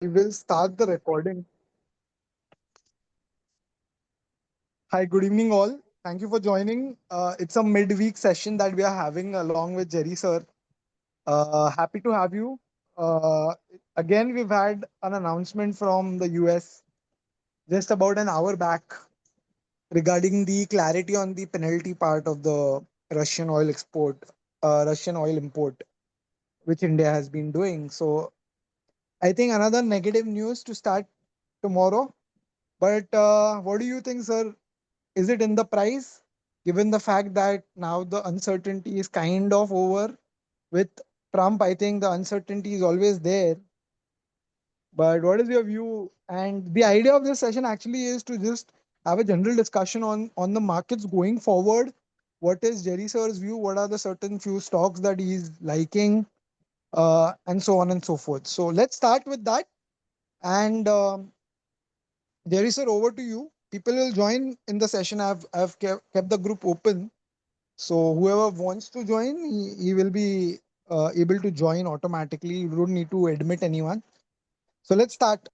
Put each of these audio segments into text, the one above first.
We will start the recording. Hi, good evening, all. Thank you for joining. It's a midweek session that we are having along with Jerry sir. Happy to have you. Uh, Again, we've had an announcement from the US just about an hour back regarding the clarity on the penalty part of the Russian oil export, Russian oil import, which India has been doing. So I think another negative news to start tomorrow. But what do you think, sir? Is it in the price, given the fact that now the uncertainty is kind of over with Trump? I think the uncertainty is always there. But what is your view? And the idea of this session actually is to just have a general discussion on the markets going forward. What is Jerry sir's view? What are the certain few stocks that he's liking, and so on and so forth. So let's start with that. And Jerry sir, over to you. People will join in the session. I've kept the group open. So whoever wants to join, he will be able to join automatically. You don't need to admit anyone. So let's start.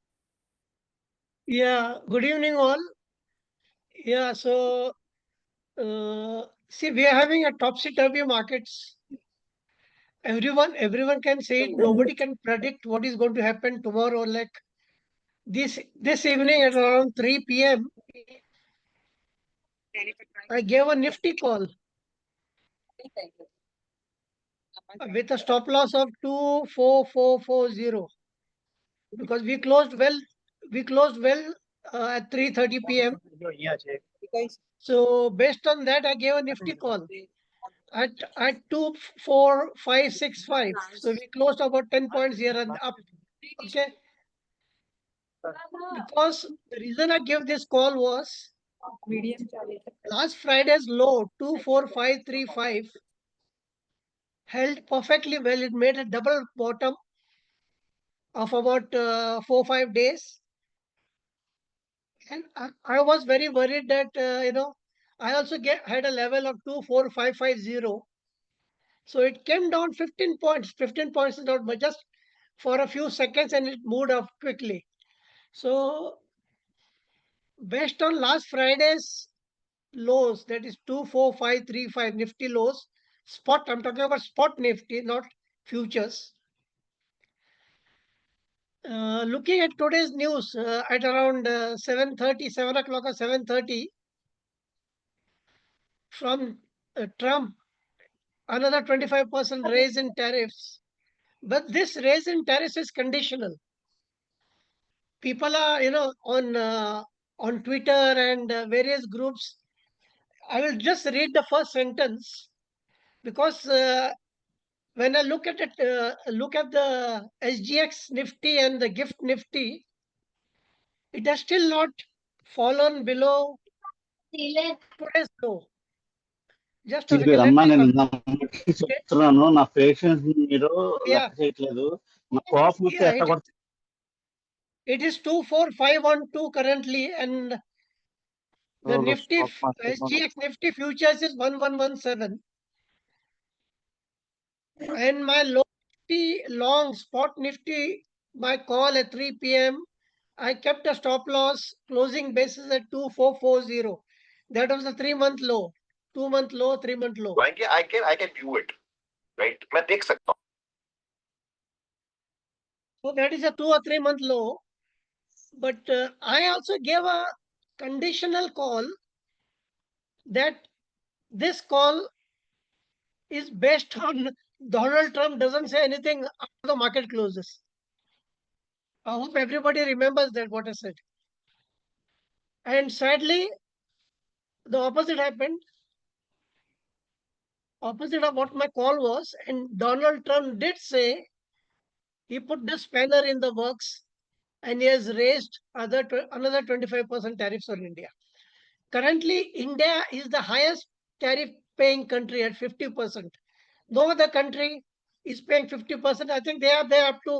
Yeah, good evening, all. Yeah, so see, we are having a topsy-turvy markets. Everyone can say it. Nobody can predict what is going to happen tomorrow. Like this evening at around 3 p.m., I gave a nifty call with a stop loss of 24440 because we closed well. We closed well at 3:30 p.m. So based on that, I gave a nifty call at 24565. So we closed about 10 points here and up. Okay. Because the reason I gave this call was last Friday's low 24535 held perfectly well. It made a double bottom of about 4 5 days. And I was very worried that, I also had a level of 24550. So it came down 15 points. 15 points is not much, just for a few seconds, and it moved up quickly. So based on last Friday's lows, that is 24535 Nifty lows, spot, I'm talking about spot Nifty, not futures. Looking at today's news at around 7:30, 7 o'clock or 7:30 from Trump, another 25% raise in tariffs. But this raise in tariffs is conditional. People are, on Twitter and various groups. I will just read the first sentence because when I look at it, look at the SGX Nifty and the Gift Nifty, it has still not fallen below today's low. Just a ఇది second, let రమ్మా me నేను okay. చెప్తున్నాను నా patience మీరు Yeah, లెక్క చేయట్లేదు నా కోపం వస్తే yeah, ఎట్ట it is 24512 currently, and the Nifty SGX Nifty futures is 1117, and my low Nifty long spot Nifty, my call at 3 p.m. I kept a stop loss closing basis at 2440. That was the 3 month low, 2 month low, 3 month low. I can view it, right? मैं देख सकता हूँ. So that is a 2 or 3 month low. But I also gave a conditional call that this call is based on Donald Trump doesn't say anything after the market closes. I hope everybody remembers that what I said. And sadly, the opposite happened. Opposite of what my call was. And Donald Trump did say he put the spanner in the works and he has raised another 25% tariffs on India. Currently, India is the highest tariff paying country at 50%. No other country is paying 50%. I think they are there up to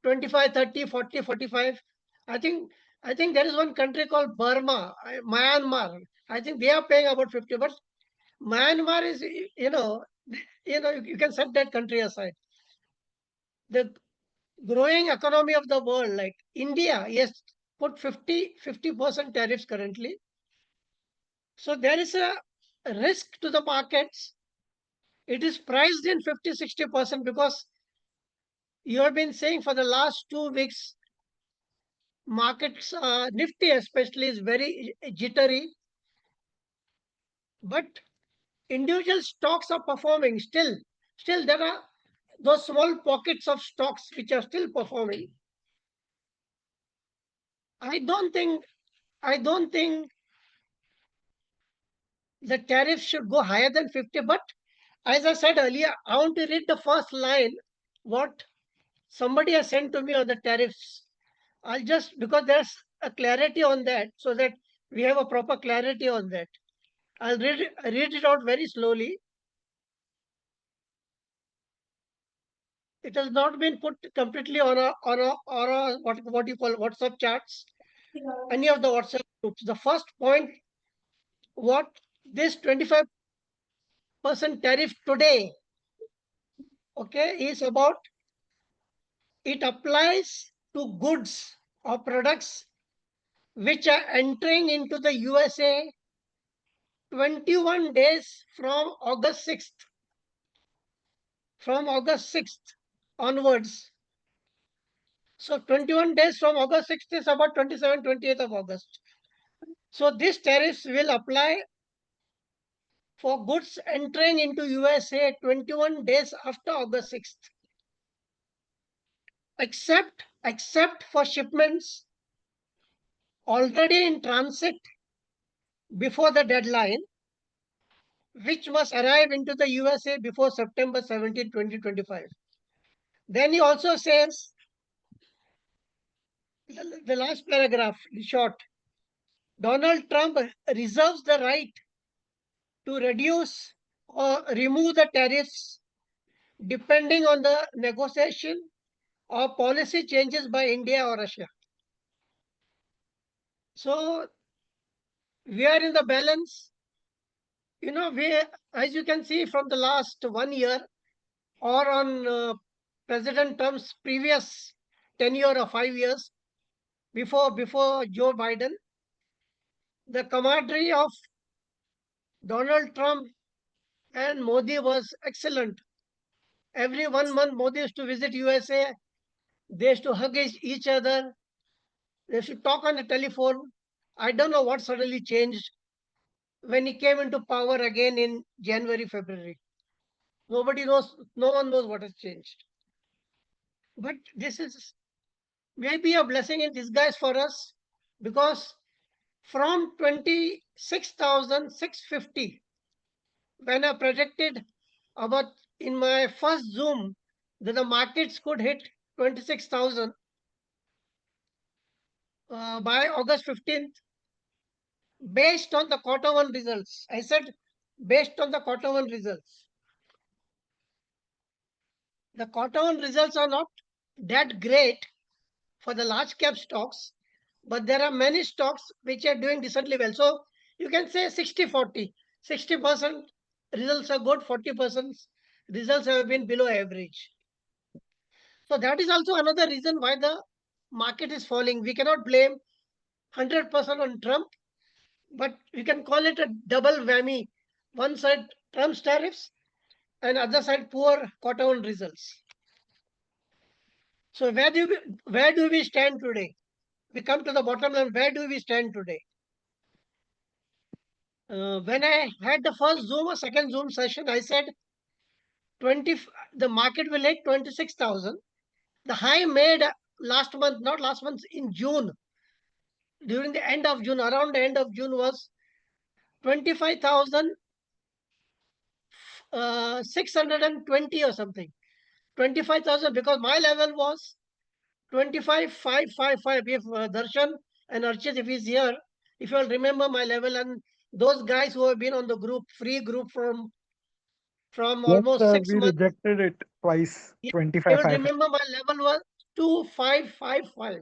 25, 30, 40, 45. I think there is one country called Burma, Myanmar. I think they are paying about 50, but Myanmar is, you can set that country aside. The growing economy of the world like India, yes, put 50% tariffs currently. So there is a risk to the markets. It is priced in 50-60% because you have been saying for the last 2 weeks, markets, Nifty especially, is very jittery. But individual stocks are performing still. Still, there are those small pockets of stocks which are still performing. I don't think I don't think the tariffs should go higher than 50. But as I said earlier, I want to read the first line what somebody has sent to me on the tariffs. I'll just, because there's a clarity on that, so that we have a proper clarity on that. I'll read it out very slowly. It has not been put completely on a what you call WhatsApp chats, any of the WhatsApp groups. The first point, what this 25% tariff today, okay, is about, it applies to goods or products which are entering into the USA 21 days from August 6th. From August 6th onwards. So 21 days from August 6th is about 27th, 28th of August. So these tariffs will apply for goods entering into USA 21 days after August 6th. Except for shipments already in transit before the deadline, which must arrive into the USA before September 17, 2025. Then he also says, the last paragraph, short, Donald Trump reserves the right to reduce or remove the tariffs depending on the negotiation or policy changes by India or Russia. So we are in the balance. We, as you can see from the last 1 year or on President Trump's previous tenure of 5 years before Joe Biden, the camaraderie of Donald Trump and Modi was excellent. Every 1 month, Modi used to visit USA. They used to hug each other. They used to talk on the telephone. I don't know what suddenly changed when he came into power again in January, February. Nobody knows, no one knows what has changed. But this is maybe a blessing in disguise for us, because from 26,650, when I projected about in my first Zoom that the markets could hit 26,000 by August 15th, based on the quarter one results. I said, based on the quarter one results. The quarter one results are not that great for the large cap stocks, but there are many stocks which are doing decently well. So you can say 60-40. 60% results are good, 40% results have been below average. So that is also another reason why the market is falling. We cannot blame 100% on Trump, but we can call it a double whammy. One side, Trump's tariffs, and other side, poor quarter one results. So where do we stand today? We come to the bottom line. Where do we stand today? When I had the first Zoom or second Zoom session, I said the market will hit 26,000. The high made last month, not last month, in June, during the end of June, around the end of June, was 25,620 or something. 25,000, because my level was 25,555. If Darshan and Archit, if he's here, if you all remember my level, and those guys who have been on the group, free group from Yes, almost sir, 6 months, we rejected it twice. they 25 will 5. remember my level was 2555.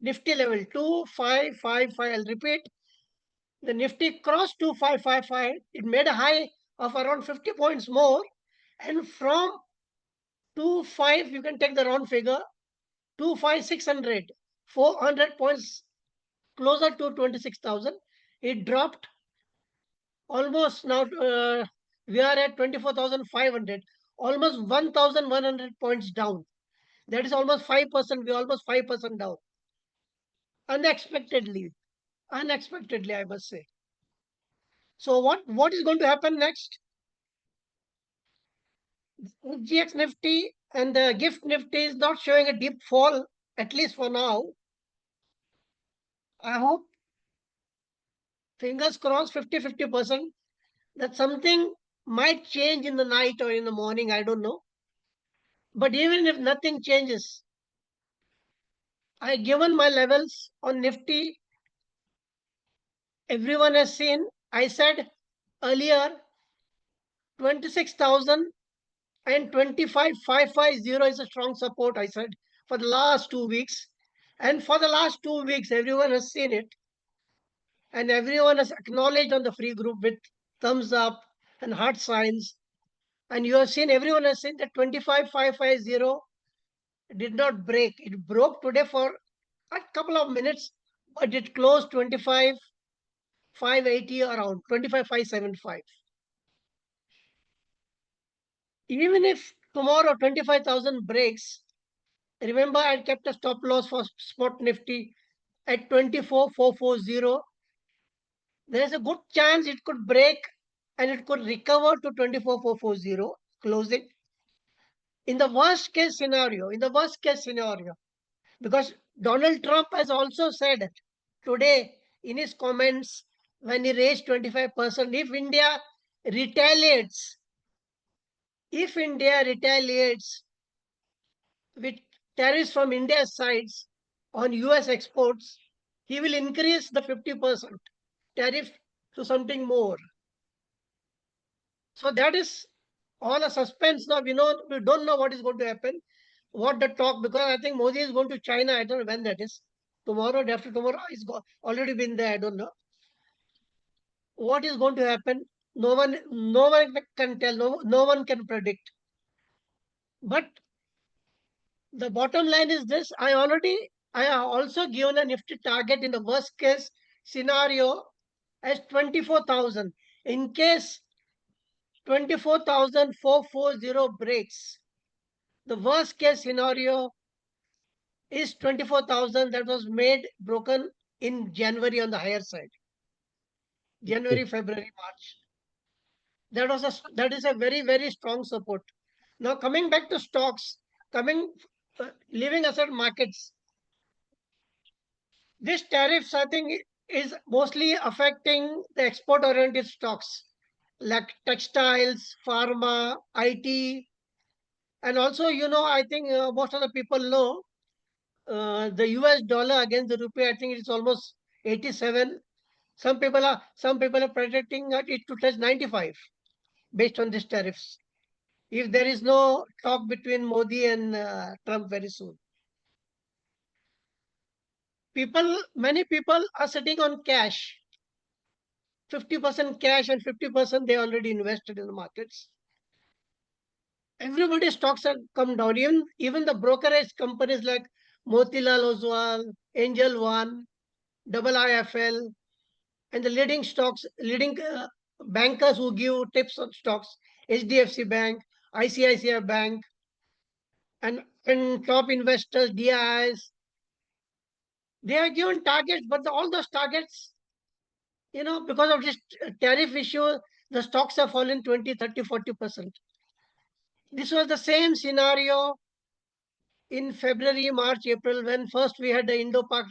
Nifty level 2555. I'll repeat. The Nifty crossed 2555. It made a high of around 50 points more. And from 25, you can take the round figure, 25,600, 400 points closer to 26,000. It dropped almost now. We are at 24,500, almost 1,100 points down. That is almost 5%. We're almost 5% down. Unexpectedly, I must say. So what is going to happen next? GX Nifty and the Gift Nifty is not showing a deep fall, at least for now. I hope, fingers crossed, 50% that something might change in the night or in the morning. I don't know. But even if nothing changes, I given my levels on Nifty. Everyone has seen. I said earlier 26,000 and 25,550 is a strong support, I said, for the last 2 weeks. And for the last 2 weeks, everyone has seen it. And everyone has acknowledged on the free group with thumbs up and heart signs. And you have seen, everyone has seen that 25,550 did not break. It broke today for a couple of minutes, but it closed 25,580 around, 25,575. Even if tomorrow 25,000 breaks, remember I kept a stop loss for spot Nifty at 24,440. There is a good chance it could break and it could recover to 24,440 closing. In the worst case scenario, because Donald Trump has also said today in his comments when he raised 25%, retaliates, if India retaliates with tariffs from India's sides on US exports, he will increase the 50% tariff to something more. So that is all a suspense now. We don't know what is going to happen, what the talk, because I think Modi is going to China. I don't know when that is. Tomorrow, day after tomorrow, he's already been there. I don't know what is going to happen. No one can tell. No one can predict. But the bottom line is this: I have also given a Nifty target in the worst case scenario as 24,000. In case 24,440 breaks, the worst case scenario is 24,000 that was broken in January on the higher side. January, February, March. That is a very, very strong support. Now coming back to stocks, leaving aside markets, this tariffs I think is mostly affecting the export-oriented stocks like textiles, pharma, IT, and also I think most of the people know the US dollar against the rupee. I think it's almost 87. Some people are predicting that it to touch 95 based on these tariffs. If there is no talk between Modi and Trump very soon, many people are sitting on cash, 50% cash and 50% they already invested in the markets. Everybody's stocks have come down. Even the brokerage companies like Motilal Oswal, Angel One, Double IFL, and the leading bankers who give tips on stocks, HDFC Bank, ICICI Bank, and top investors, DIs, they are given targets, but all those targets, because of this tariff issue, the stocks have fallen 20, 30, 40%. This was the same scenario in February, March, April, when first we had the Indo-Pak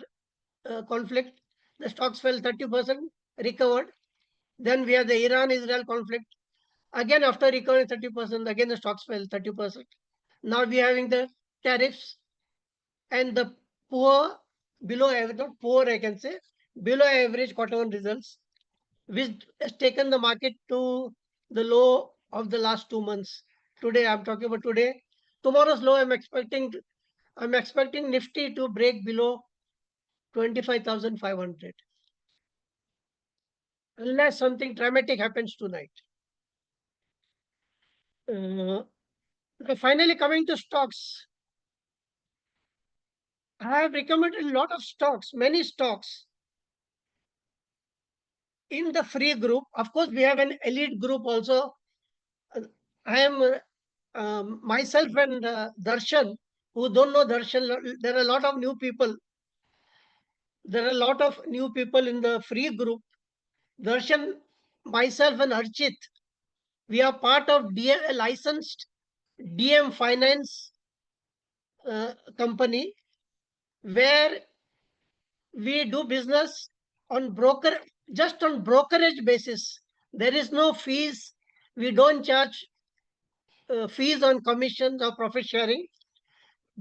conflict. The stocks fell 30%, recovered. Then we had the Iran-Israel conflict. Again, after recovering 30%, again the stocks fell 30%. Now we are having the tariffs and the below average, not poor I can say, below average quarter one results, which has taken the market to the low of the last 2 months. Today, I'm talking about today. Tomorrow's low, I'm expecting Nifty to break below 25,500. Unless something dramatic happens tonight. Finally, coming to stocks. I have recommended a lot of stocks, many stocks in the free group. Of course, we have an elite group also. I am myself and Darshan, who don't know Darshan, there are a lot of new people. There are a lot of new people in the free group. Darshan, myself and Archit, we are part of a licensed DM Finance company where we do business on just on brokerage basis. There is no fees. We don't charge fees on commissions or profit sharing.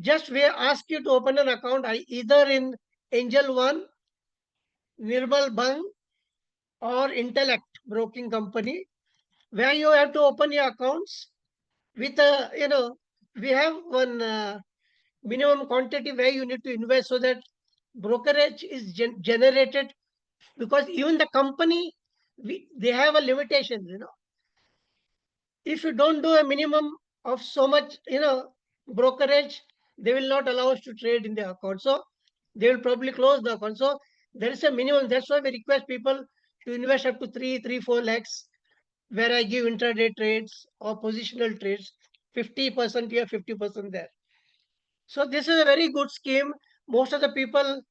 Just we ask you to open an account either in Angel One, Nirmal Bang, or Intellect Broking Company, where you have to open your accounts with a, we have one minimum quantity where you need to invest so that brokerage is generated, because even the company, they have a limitation, if you don't do a minimum of so much, brokerage, they will not allow us to trade in the account. So they will probably close the account. So there is a minimum. That's why we request people to invest up to 4 lakhs, where I give intraday trades or positional trades, 50% here, 50% there. So this is a very good scheme. Most of the people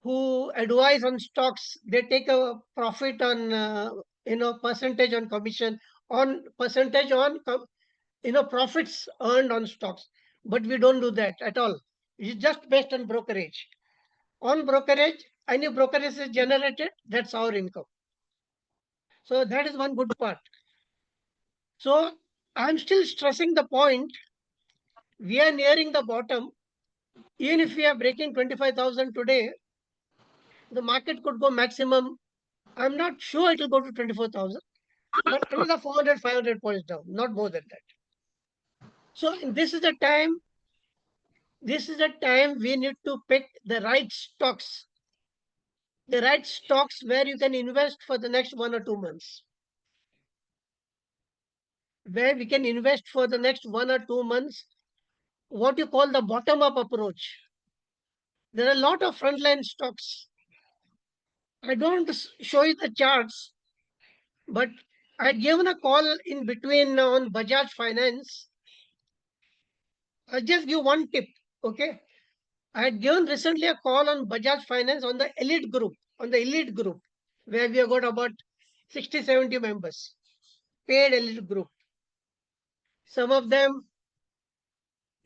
who advise on stocks, they take a profit on, percentage on commission, on percentage on profits earned on stocks. But we don't do that at all. It's just based on brokerage. On brokerage, any brokerage is generated, that's our income. So that is one good part. So I'm still stressing the point, we are nearing the bottom. Even if we are breaking 25,000 today, the market could go maximum, I'm not sure it will go to 24,000, but another 400, 500 points down, not more than that. So this is the time we need to pick the right stocks where you can invest for the next 1 or 2 months. Where we can invest for the next 1 or 2 months, what you call the bottom up approach. There are a lot of frontline stocks. I don't show you the charts, but I'd given a call in between on Bajaj Finance. I'll just give one tip, okay? I had given recently a call on Bajaj Finance on the elite group, where we have got about 60, 70 members, paid elite group. Some of them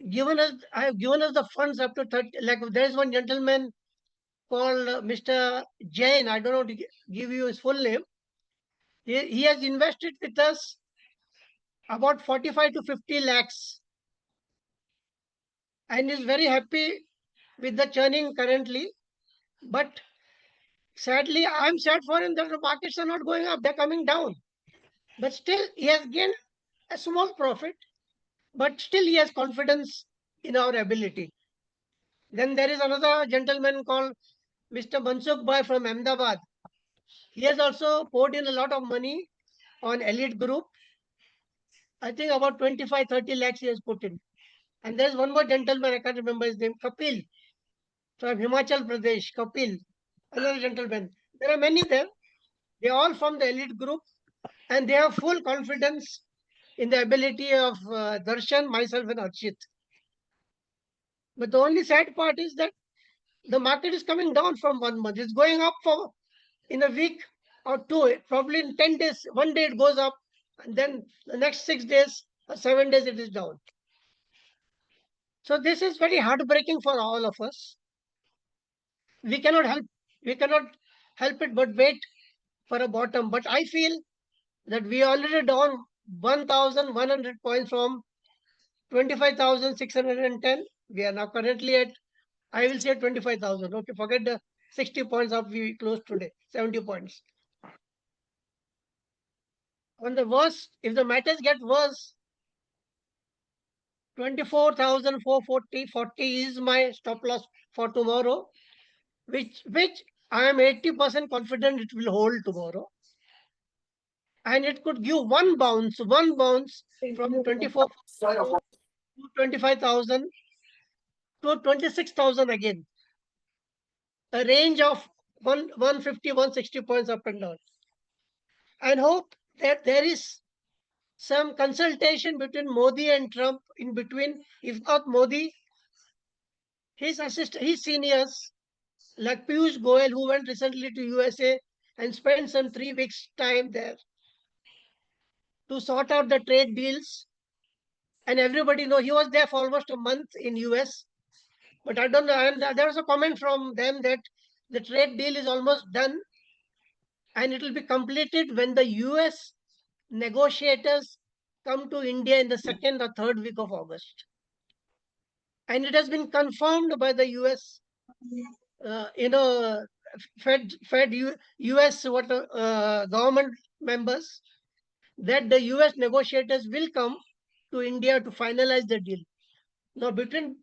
I have given us the funds up to 30, like there is one gentleman called Mr. Jain, I don't know to give you his full name. He has invested with us about 45 to 50 lakhs and is very happy with the churning currently. But sadly, I'm sad for him that the markets are not going up, they're coming down. But still, he has gained a small profit, but still he has confidence in our ability. Then there is another gentleman called Mr. Mansukh Bhai from Ahmedabad. He has also poured in a lot of money on elite group. I think about 25, 30 lakhs he has put in. And there's one more gentleman, I can't remember his name, Kapil, from Himachal Pradesh, Kapil, another gentleman. There are many there. They're all from the elite group and they have full confidence in the ability of Darshan, myself and Archit. But the only sad part is that the market is coming down from 1 month. It's going up for in a week or two, probably in 10 days. One day it goes up, and then the next 6 days or 7 days it is down. So this is very heartbreaking for all of us. We cannot help it but wait for a bottom. But I feel that we are already down 1,100 points from 25,610. We are now currently at, I will say 25,000. Okay, forget the 60 points up we closed today, 70 points. On the worst, if the matters get worse, 24,440, 40 is my stop loss for tomorrow, which I am 80% confident it will hold tomorrow. And it could give one bounce from 24 to 25,000. to 26,000 again. A range of 150, 160 points up and down. And hope that there is some consultation between Modi and Trump in between. If not Modi, his seniors like Piyush Goyal, who went recently to USA and spent some 3 weeks time there to sort out the trade deals. And everybody know he was there for almost a month in US. But I don't know. And there was a comment from them that the trade deal is almost done and it will be completed when the US negotiators come to India in the second or third week of August. And it has been confirmed by the US, US government members that the US negotiators will come to India to finalize the deal. Now, between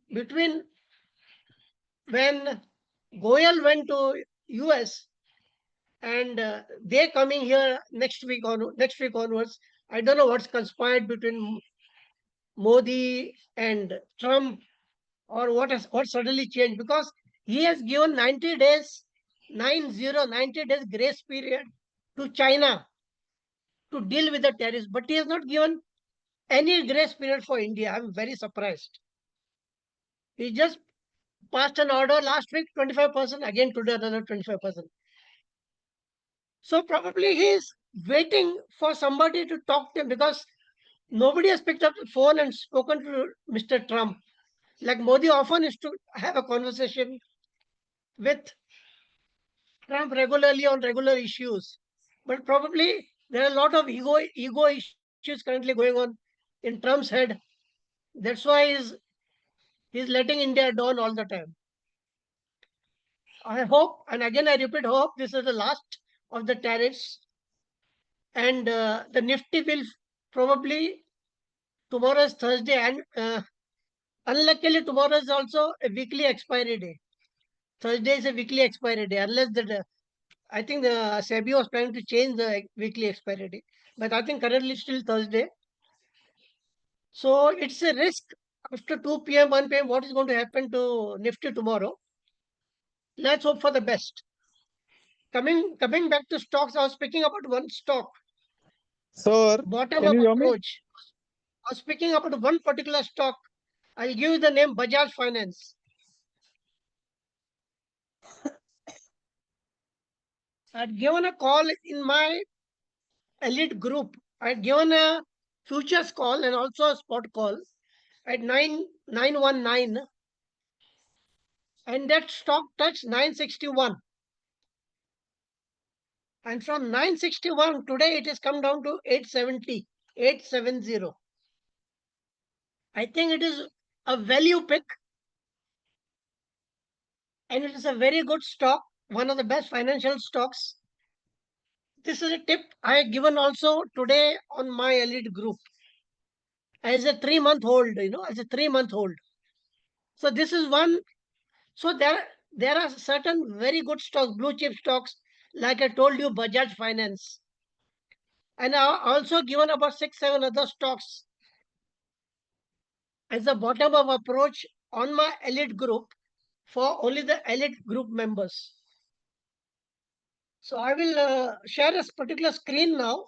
when Goyal went to US and they're coming here next week onwards, I don't know what's conspired between Modi and Trump or what suddenly changed, because he has given 90 days 90 days grace period to China to deal with the tariffs, but he has not given any grace period for India. I'm very surprised. He just passed an order last week, 25%, again today another 25%. So probably he's waiting for somebody to talk to him, because nobody has picked up the phone and spoken to Mr. Trump. Like Modi often used to have a conversation with Trump regularly on regular issues. But probably there are a lot of ego issues currently going on in Trump's head. That's why he's letting India down all the time. I hope, and again I repeat, hope this is the last of the tariffs, and the Nifty will probably, tomorrow is Thursday, and unluckily tomorrow is also a weekly expiry day. Thursday is a weekly expiry day, unless I think the SEBI was planning to change the weekly expiry day, but I think currently it's still Thursday. So it's a risk after 2 p.m., 1 p.m. What is going to happen to Nifty tomorrow? Let's hope for the best. Coming back to stocks, I was speaking about one stock, Sir, bottom can up you hear me? approach. I was speaking about one particular stock. I'll give you the name Bajaj Finance. I'd given a call in my elite group. I'd given a futures call and also a spot call at 9919, and that stock touched 961. And from 961 today, it has come down to 870. I think it is a value pick, and it is a very good stock, one of the best financial stocks. This is a tip I have given also today on my elite group as a 3-month hold, as a 3-month hold. So this is one. So there are certain very good stocks, blue chip stocks, like I told you, Bajaj Finance. And I also given about 6-7 other stocks as a bottom up approach on my elite group for only the elite group members. So I will share this particular screen now.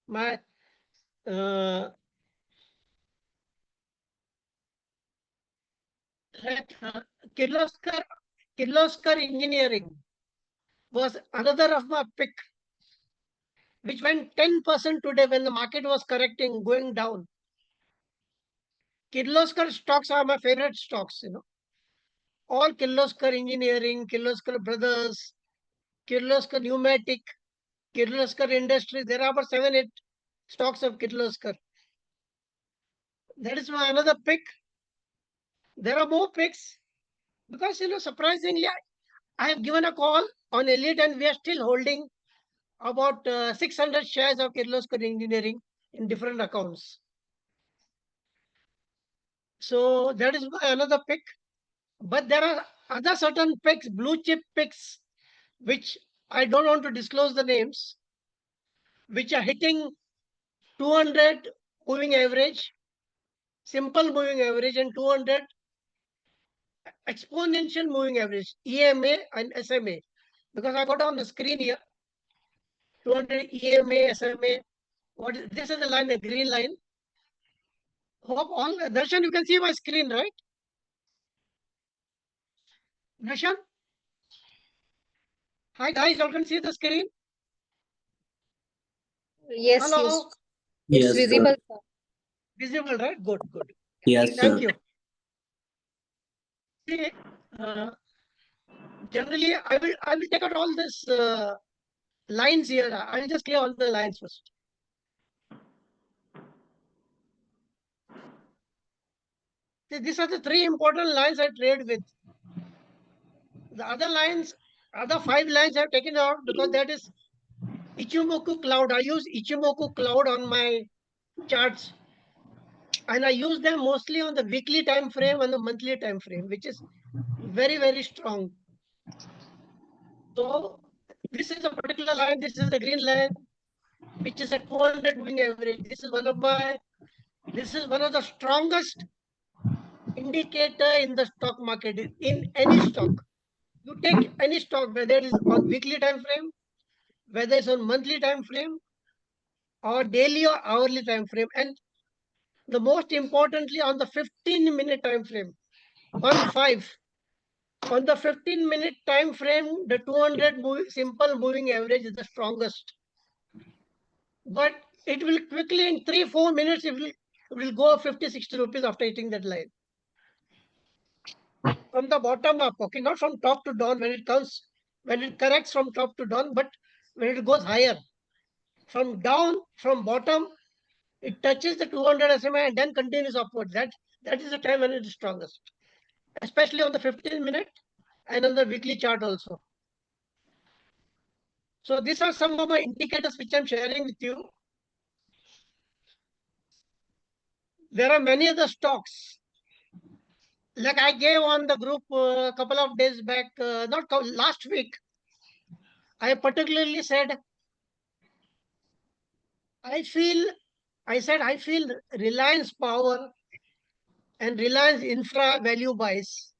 My Kirloskar Engineering was another of my pick, which went 10% today when the market was correcting, going down. Kirloskar stocks are my favorite stocks, All Kirloskar Engineering, Kirloskar Brothers, Kirloskar Pneumatic, Kirloskar Industries. There are about 7-8 stocks of Kirloskar. That is my another pick. There are more picks because, surprisingly, I have given a call on Elite and we are still holding about 600 shares of Kirloskar Engineering in different accounts. So that is my another pick. But there are other certain picks, blue chip picks, which I don't want to disclose the names, which are hitting 200 moving average, simple moving average, and 200 exponential moving average, EMA and SMA. Because I got on the screen here, 200 EMA, SMA. This is the line, the green line. Hope all, Darshan, you can see my screen, right? Darshan? Hi guys, you can see the screen? Yes, Hello? yes. It's Yes, visible, sir. sir. Visible, right? Good, good. Yes, Thank sir. you. See, generally, I will take out all this lines here. I will just clear all the lines first. See, these are the three important lines I trade with. The other lines, other 5 lines I've taken out because that is Ichimoku cloud. I use Ichimoku cloud on my charts, and I use them mostly on the weekly time frame and the monthly time frame, which is very, very strong. So this is a particular line. This is the green line, which is a 200 moving average. This is one of the strongest indicator in the stock market, in any stock. You take any stock, whether it is on weekly time frame, whether it's on monthly time frame, or daily or hourly time frame, and the most importantly on the 15-minute time frame. 1-5. On the 15-minute time frame, the 200 simple moving average is the strongest. But it will quickly, in 3-4 minutes, it will go 50-60 rupees after hitting that line. From the bottom up, okay, not from top to down when it corrects from top to down, but when it goes higher. From bottom, it touches the 200 SMA and then continues upwards. That is the time when it is strongest, especially on the 15-minute and on the weekly chart also. So these are some of my indicators which I'm sharing with you. There are many other stocks. Like I gave on the group a couple of days back, last week, I particularly said, I feel Reliance Power and Reliance Infra value buys.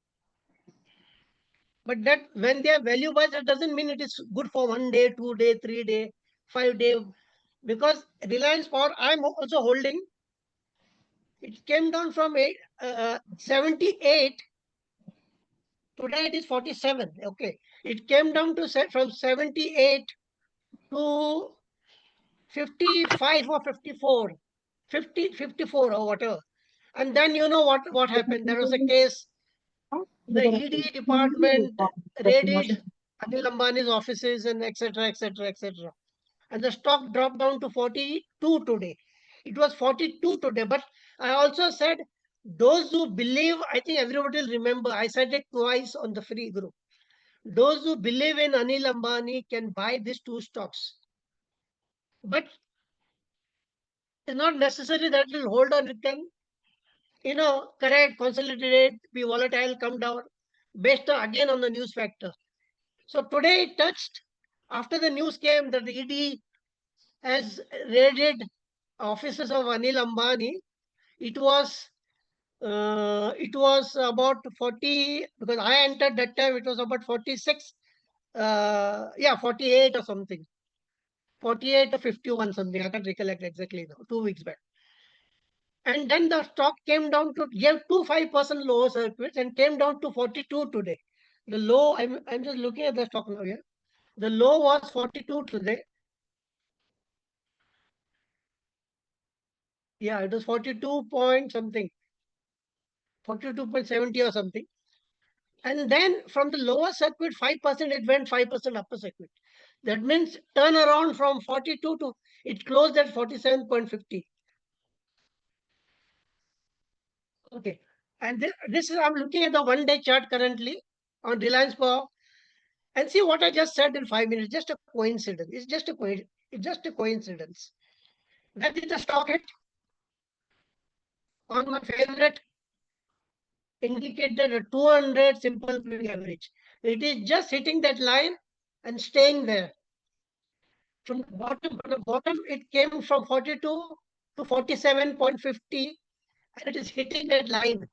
But that when they are value buys, that doesn't mean it is good for 1 day, 2 day, 3 day, 5 day. Because Reliance Power, I'm also holding. It came down from 78. Today it is 47. Okay. It came down to from 78 to 55 or 54. 54 or whatever. And then you know what happened. There was a case. The ED department raided Anil Ambani's offices and etc. etc. etc. And the stock dropped down to 42 today. It was 42 today. But I also said, those who believe, I think everybody will remember, I said it twice on the free group. Those who believe in Anil Ambani can buy these 2 stocks. But it's not necessary that it will hold on. It can, correct, consolidate, be volatile, come down, based again on the news factor. So today it touched, after the news came that the ED has raided offices of Anil Ambani. It was about 40, because I entered that time, it was about 46, 48 or something. 48 or 51 something, I can't recollect exactly now, 2 weeks back. And then the stock came down to, gave 5% lower circuits and came down to 42 today. The low, I'm just looking at the stock now here. The low was 42 today. Yeah, it was 42 point something, 42.70 or something. And then from the lower circuit, 5%, it went 5% upper circuit. That means turn around from 42 to, it closed at 47.50. Okay. And this is, I'm looking at the 1-day chart currently on Reliance Power. And see what I just said in 5 minutes, just a coincidence. It's just a coincidence. That is the stock hit on my favorite indicator, a 200 simple moving average. It is just hitting that line and staying there. From the bottom, it came from 42 to 47.50, and it is hitting that line.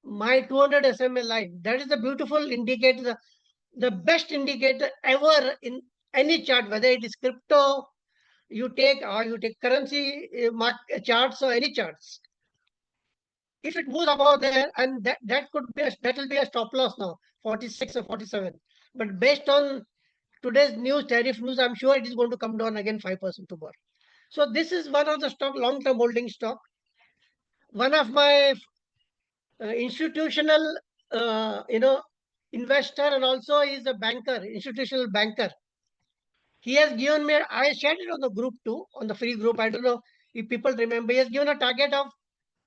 my 200 SMA line. That is the beautiful indicator, the best indicator ever in any chart, whether it is crypto, you take currency charts or any charts. If it moves above there, and that will be a stop loss now, 46 or 47. But based on today's news, tariff news, I'm sure it is going to come down again 5% tomorrow. So this is one of the stock, long-term holding stock. One of my institutional, investor, and also is a banker, institutional banker. He has given me, I shared it on the group too, on the free group. I don't know if people remember. He has given a target of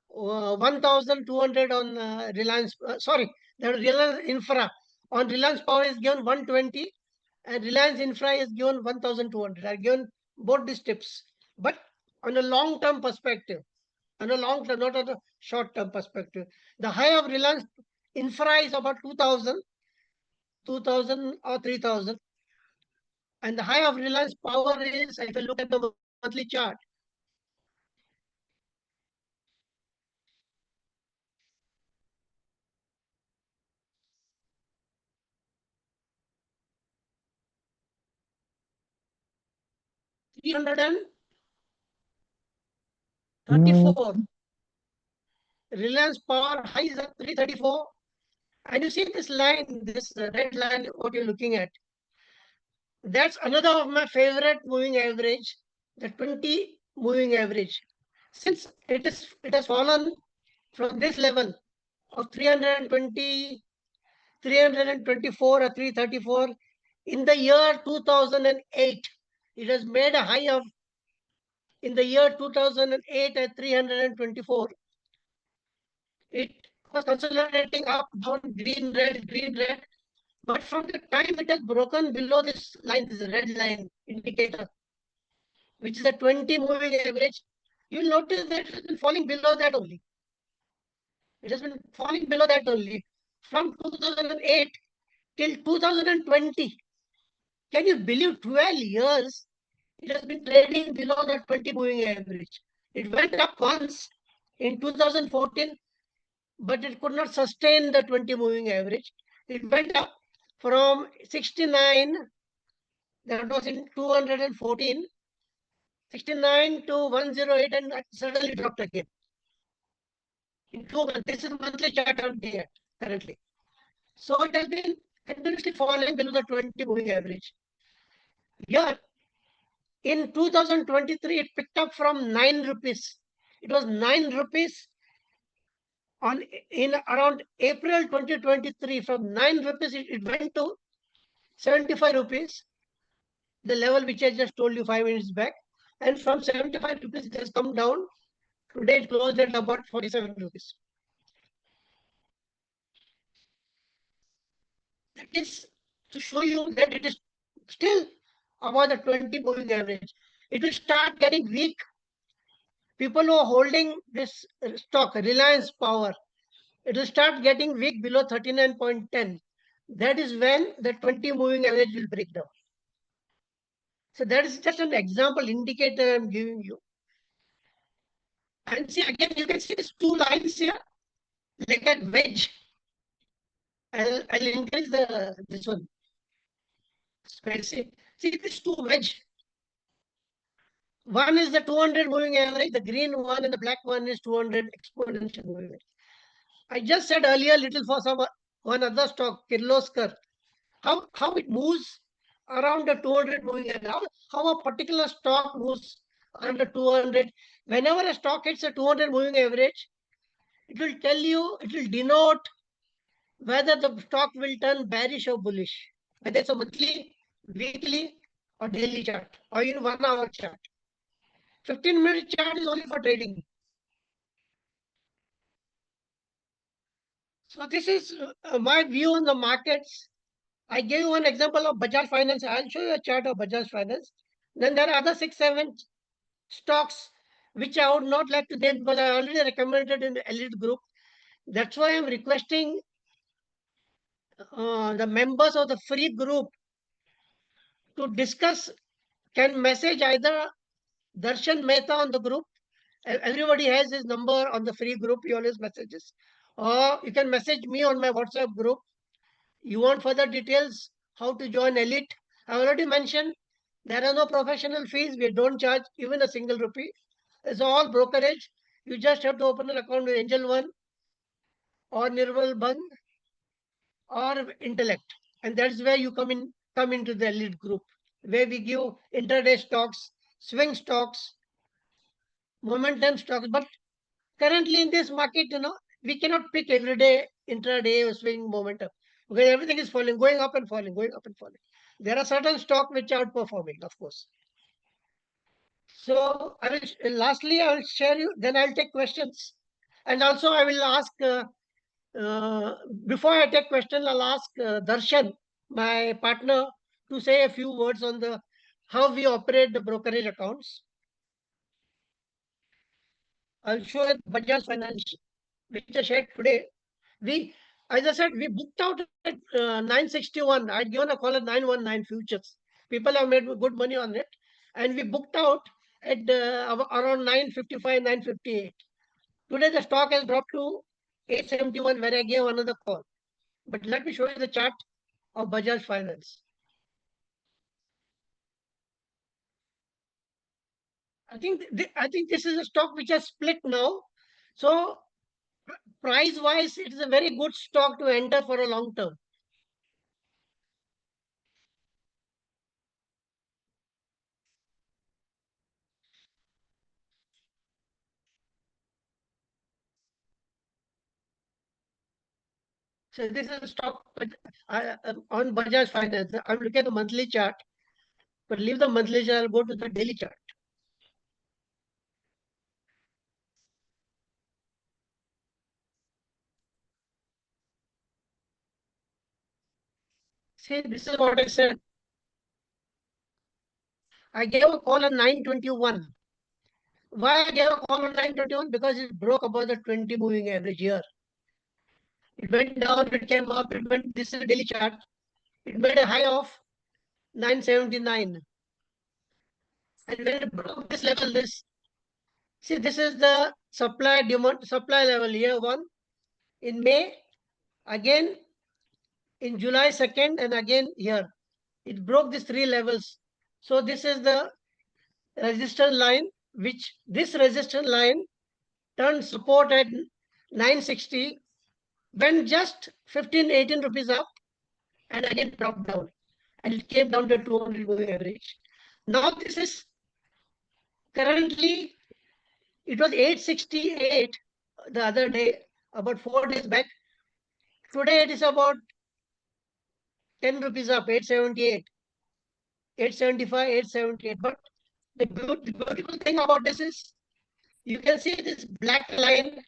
1,200 on Reliance. The Reliance Infra. On Reliance Power is given 120, and Reliance Infra is given 1,200. I have given both these tips, but on a long-term perspective, on a long term, not on a short-term perspective. The high of Reliance Infra is about 2,000 or 3,000. And the high of Reliance Power is, if you look at the monthly chart, $334. Reliance Power high is at 334. And you see this line, this red line, what you're looking at. That's another of my favorite moving average, the 20 moving average. Since it has fallen from this level of 320, 324 or 334 in the year 2008. It has made a high of, in the year 2008 at 324. It was consolidating up, down, green, red. But from the time it has broken below this line, this red line indicator, which is a 20 moving average, you'll notice that it has been falling below that only. It has been falling below that only from 2008 till 2020. Can you believe 12 years it has been trading below the 20 moving average? It went up once in 2014, but it could not sustain the 20 moving average. It went up from 69, that was in 214, 69 to 108, and suddenly dropped again. In 2 months, this is monthly chart I'm looking at currently. So it has been continuously falling below the 20 moving average. Here, in 2023, it picked up from 9 rupees. It was 9 rupees in around April 2023. From 9 rupees, it went to 75 rupees, the level which I just told you 5 minutes back. And from 75 rupees, it has come down. Today, it closed at about 47 rupees. That is to show you that it is still above the 20 moving average. It will start getting weak. People who are holding this stock, Reliance Power, it will start getting weak below 39.10. That is when the 20 moving average will break down. So that is just an example indicator I'm giving you. And see, again, you can see these two lines here, like a wedge. I'll increase this one. See these two wedge. One is the 200 moving average, the green one, and the black one is 200 exponential moving average. I just said earlier, little for one other stock, Kirloskar, how it moves around the 200 moving average, how a particular stock moves around the 200. Whenever a stock hits a 200 moving average, it will tell you, it will denote whether the stock will turn bearish or bullish, whether it's a monthly, weekly, or daily chart, or in 1 hour chart. 15-minute chart is only for trading. So this is my view on the markets. I gave you one example of Bajaj Finance. I'll show you a chart of Bajaj Finance. Then there are other 6-7 stocks which I would not like to name because I already recommended in the elite group. That's why I'm requesting the members of the free group to discuss, can message either Darshan Mehta on the group. Everybody has his number on the free group. He always messages. or you can message me on my WhatsApp group. You want further details, how to join Elite? I already mentioned there are no professional fees. We don't charge even a single rupee. It's all brokerage. You just have to open an account with Angel One or Nirmal Bang or Intellect. And that's where you come into the Elite group, where we give intraday stocks, swing stocks, momentum stocks. But currently in this market, we cannot pick every day intraday or swing momentum because everything is falling, going up and falling, going up and falling. There are certain stocks which are outperforming, of course. So lastly, I will share you, then I'll take questions. And also I will ask, before I take question, I'll ask Darshan, my partner, to say a few words on the how we operate the brokerage accounts. I'll show you Bajaj Finance, which I shared today. We, as I said, we booked out at 961. I'd given a call at 919 futures. People have made good money on it. And we booked out at around 955, 958. Today, the stock has dropped to 871, where I gave another call. But let me show you the chart of Bajaj Finance. I think this is a stock which has split now. So price wise, it is a very good stock to enter for a long term. So this is a stock on Bajaj Finance. I'm looking at the monthly chart, but leave the monthly chart. I'll go to the daily chart. See, this is what I said. I gave a call on 921. Why I gave a call on 921? Because it broke above the 20 moving average here. It went down, it came up, it went. This is a daily chart. It made a high of 979. And when it broke this level, see, this is the supply demand supply level here one in May, again in July 2nd, and again here. It broke these three levels. So this is the resistance line, which this resistance line turned support at 960, went just 15, 18 rupees up, and again dropped down. And it came down to 200 moving average. Now this is currently, it was 868 the other day, about 4 days back. Today it is about 10 rupees up, 878, 875, 878. But the beautiful thing about this is you can see this black line,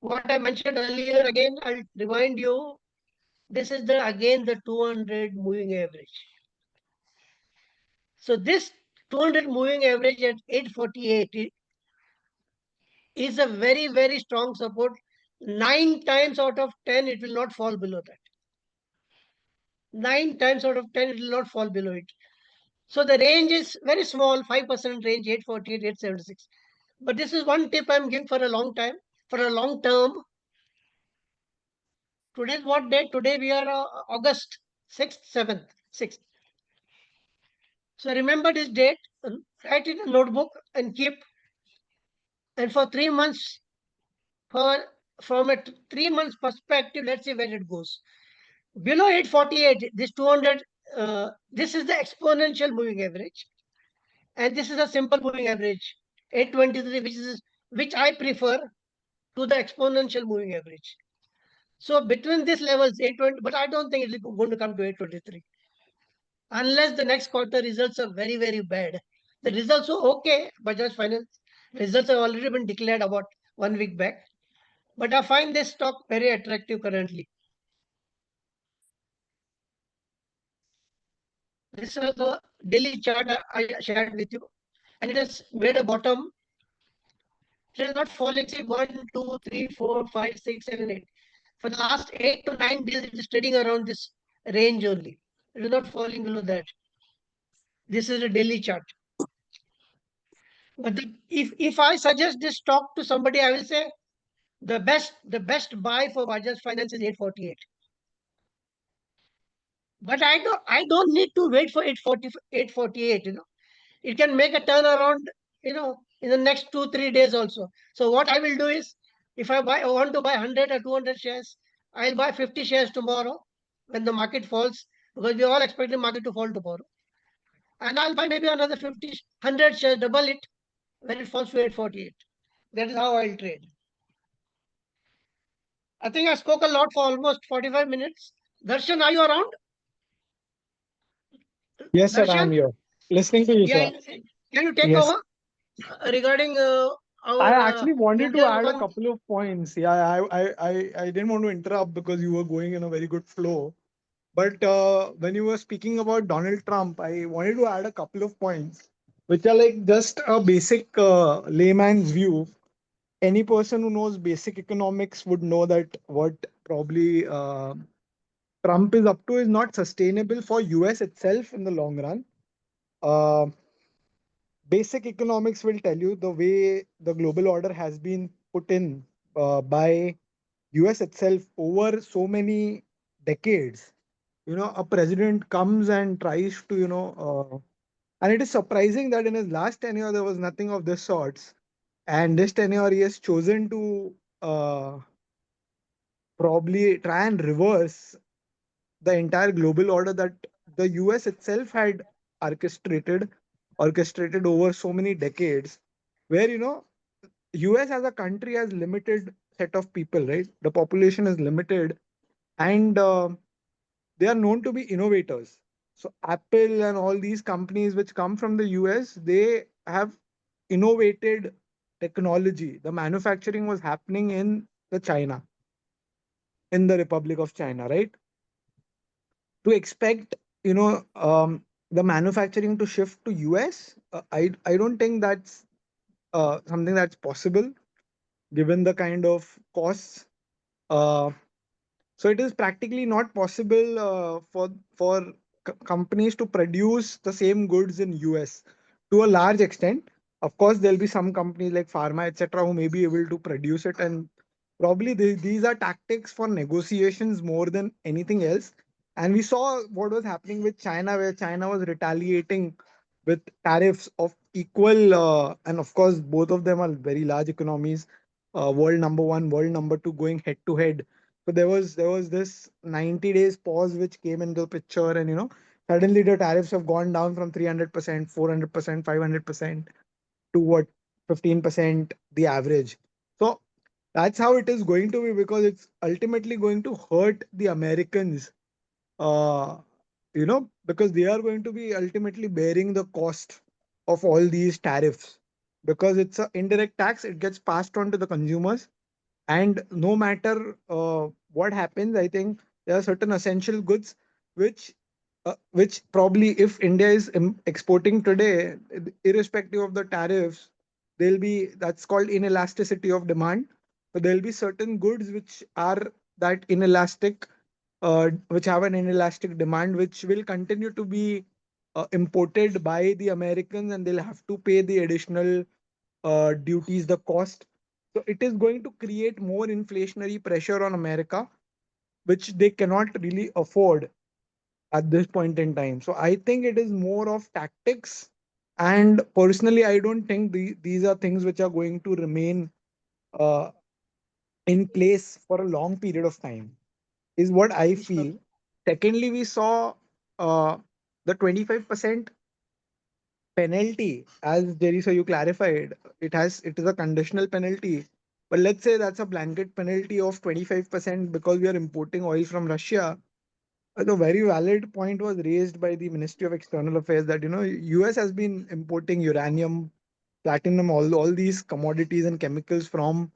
what I mentioned earlier. Again, I'll remind you, this is again the 200 moving average. So this 200 moving average at 848 is a very, very strong support. 9 times out of 10, it will not fall below that. 9 times out of 10, it will not fall below it. So the range is very small, 5% range, 848, 876. But this is one tip I'm giving for a long time, for a long term. Today's what date? Today we are August 6th, 7th, 6th. So remember this date, write it in a notebook and keep. And for 3 months, from a 3 months perspective, let's see where it goes. Below 848, this 200, this is the exponential moving average. And this is a simple moving average, 823, which I prefer to the exponential moving average. So between these levels, 820, but I don't think it's going to come to 823. Unless the next quarter results are very, very bad. The results are okay. Bajaj Finance results have already been declared about 1 week back. But I find this stock very attractive currently. This is the daily chart I shared with you. And it has made a bottom. It is not falling. See, 1, 2, 3, 4, 5, 6, 7, 8. For the last 8 to 9 days, it is trading around this range only. It is not falling below that. This is a daily chart. But if I suggest this stock to somebody, I will say, The best buy for Bajaj Finance is 848. But I don't need to wait for 848. It can make a turnaround, in the next 2-3 days also. So what I will do is, if I want to buy 100 or 200 shares, I'll buy 50 shares tomorrow when the market falls, because we all expect the market to fall tomorrow. And I'll buy maybe another 50, 100 shares, double it when it falls to 848. That is how I'll trade. I think I spoke a lot for almost 45 minutes. Darshan, are you around? Yes, sir, I am Darshan? here. Listening to you, Yeah, sir. can you take Yes. over regarding I our actually wanted to Indian add a one? couple of points. Yeah, I didn't want to interrupt because you were going in a very good flow. But when you were speaking about Donald Trump, I wanted to add a couple of points, which are like just a basic layman's view. Any person who knows basic economics would know that what probably Trump is up to is not sustainable for US itself in the long run. Uh, Basic economics will tell you the way the global order has been put in by US itself over so many decades. A president comes and tries to, and it is surprising that in his last tenure there was nothing of this sorts, and this tenure he has chosen to probably try and reverse the entire global order that the US itself had orchestrated orchestrated over so many decades, where US as a country has limited set of people, right? The population is limited, and they are known to be innovators. So Apple and all these companies which come from the US, they have innovated technology. The manufacturing was happening in the China, in the Republic of China, right? To expect, the manufacturing to shift to US, I don't think that's something that's possible given the kind of costs. Uh, So it is practically not possible for companies to produce the same goods in US to a large extent. Of course, there'll be some companies like pharma, etc., who may be able to produce it, and probably these are tactics for negotiations more than anything else. And we saw what was happening with China, where China was retaliating with tariffs of equal, and of course, both of them are very large economies, world number one, world number two, going head to head. So there was this 90 days pause which came into the picture, and suddenly the tariffs have gone down from 300%, 400%, 500% to what, 15%, the average. So that's how it is going to be, because it's ultimately going to hurt the Americans, uh, because they are going to be ultimately bearing the cost of all these tariffs, because it's an indirect tax, it gets passed on to the consumers. And no matter what happens, I think there are certain essential goods which probably, if India is exporting today, irrespective of the tariffs, there'll be, that's called inelasticity of demand. So there'll be certain goods which are that inelastic, which have an inelastic demand, which will continue to be imported by the Americans, and they'll have to pay the additional duties, the cost. So it is going to create more inflationary pressure on America, which they cannot really afford at this point in time. So I think it is more of tactics. And personally, I don't think these are things which are going to remain uh, in place for a long period of time, is what I Sure. feel. Secondly, we saw the 25% penalty, as Jerry, so you clarified, it is a conditional penalty. But let's say that's a blanket penalty of 25% because we are importing oil from Russia. The very valid point was raised by the Ministry of External Affairs that US has been importing uranium, platinum, all these commodities and chemicals from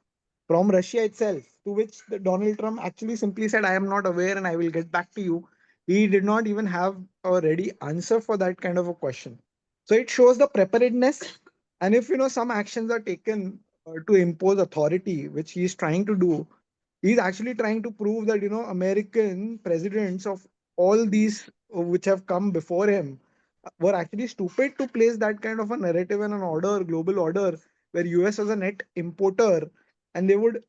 Russia itself, to which the Donald Trump actually simply said, I am not aware and I will get back to you. He did not even have a ready answer for that kind of a question. So it shows the preparedness. And if some actions are taken to impose authority, which he is trying to do, he's actually trying to prove that American presidents of all these which have come before him were actually stupid to place that kind of a narrative and an order, global order, where US was a net importer, and they would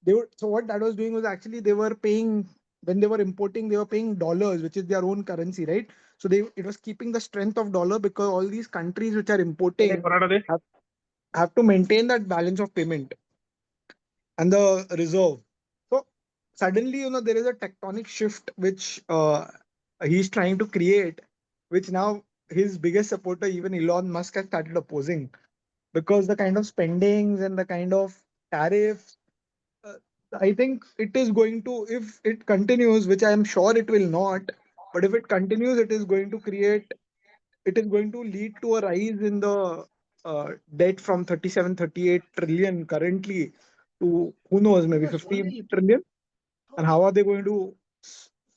So what that was doing was actually they were paying when they were importing, they were paying dollars, which is their own currency, right? So it was keeping the strength of dollar because all these countries which are importing have, have to maintain that balance of payment and the reserve. So suddenly, there is a tectonic shift which he's trying to create, which now his biggest supporter, even Elon Musk, has started opposing because the kind of spendings and the kind of tariffs, uh, I think it is going to, if it continues, which I am sure it will not, but if it continues, it is going to lead to a rise in the debt from 37, 38 trillion currently to who knows, maybe 50 trillion. And how are they going to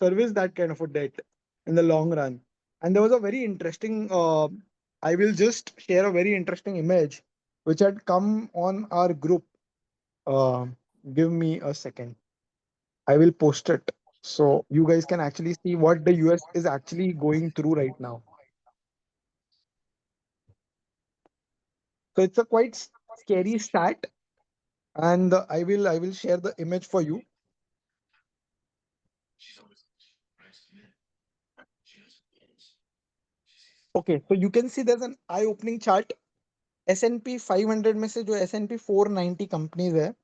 service that kind of a debt in the long run? And there was a very interesting, I will just share a very interesting image which had come on our group. Uh, Give me a second. I will post it so you guys can actually see what the US is actually going through right now. So it's a quite scary stat, and I will share the image for you. Okay, so you can see there's an eye-opening chart. S&P 500 में से जो S&P 490 companies है,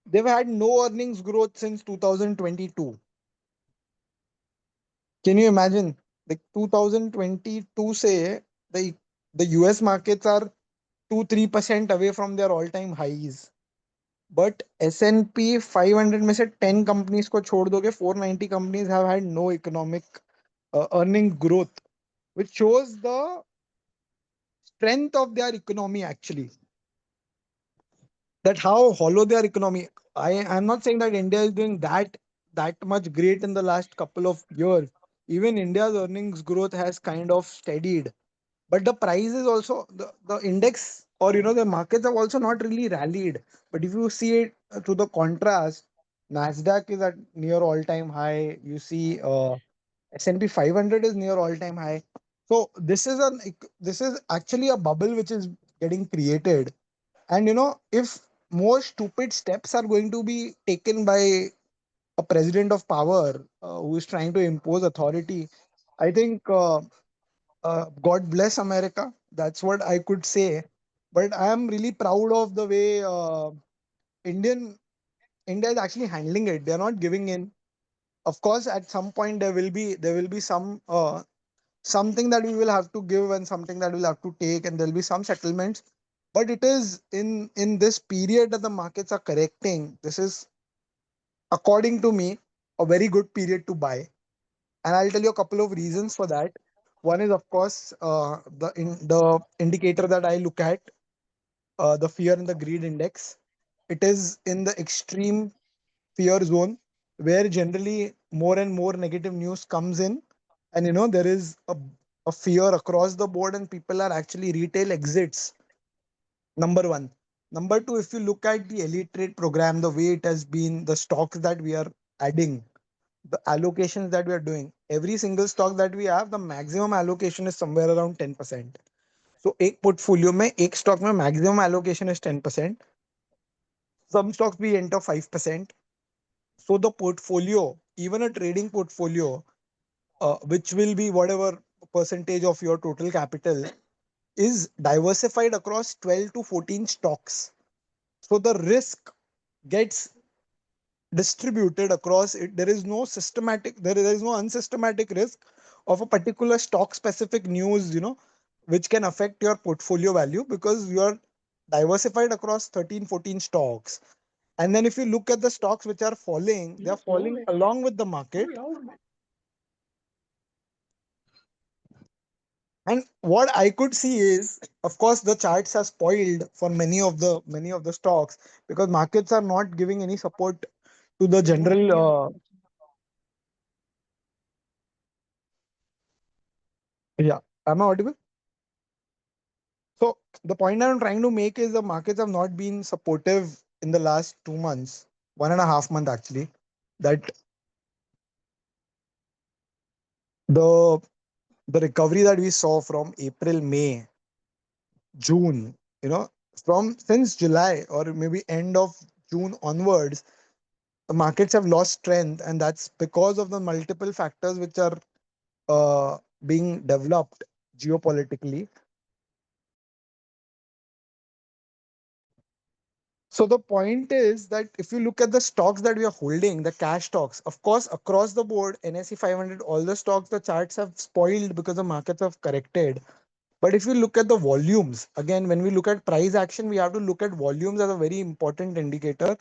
they've had no earnings growth since 2022. Can you imagine? Like 2022 say the US markets are 2-3% away from their all-time highs. But S&P 500 में से 10 companies को छोड़ दोगे, 490 companies have had no economic earning growth, which shows the strength of their economy actually. That how hollow their economy. I'm not saying that India is doing that much great in the last couple of years. Even India's earnings growth has kind of steadied, but the price is also the index, or the markets have also not really rallied. But if you see it to the contrast, Nasdaq is at near all-time high. You see S&P 500 is near all-time high. So this is actually a bubble which is getting created. And if more stupid steps are going to be taken by a president of power who is trying to impose authority, I think God bless America. That's what I could say. But I am really proud of the way Indian India is actually handling it. They are not giving in. Of course, at some point there will be something that we will have to give and something that we'll have to take, and there'll be some settlements. But it is in this period that the markets are correcting. This is, according to me, a very good period to buy. And I'll tell you a couple of reasons for that. One is, of course, the indicator that I look at, the fear and the greed index. It is in the extreme fear zone, where generally more and more negative news comes in, and there is a fear across the board, and people are actually retail exits. Number one. Number two, if you look at the elite trade program, the way it has been, the stocks that we are adding, the allocations that we are doing, every single stock that we have, the maximum allocation is somewhere around 10%. So एक portfolio में एक stock में maximum allocation is 10%. Some stocks we enter 5%. So the portfolio, even a trading portfolio, which will be whatever percentage of your total capital, is diversified across 12 to 14 stocks. So the risk gets distributed across it. There is no unsystematic risk of a particular stock specific news, which can affect your portfolio value, because you are diversified across 13, 14 stocks. And then if you look at the stocks which are falling, they are falling along with the market. And what I could see is, of course, the charts are spoiled for many of the stocks, because markets are not giving any support to the general. Yeah, am I audible? So the point I'm trying to make is the markets have not been supportive in the last 2 months, 1.5 months actually. That the the recovery that we saw from April, May, June, from since July or maybe end of June onwards, the markets have lost strength, and that's because of the multiple factors which are being developed geopolitically. So the point is that if you look at the stocks that we are holding, the cash stocks, of course, across the board, NSE 500, all the stocks, the charts have spoiled because the markets have corrected. But if you look at the volumes, again, when we look at price action, we have to look at volumes as a very important indicator.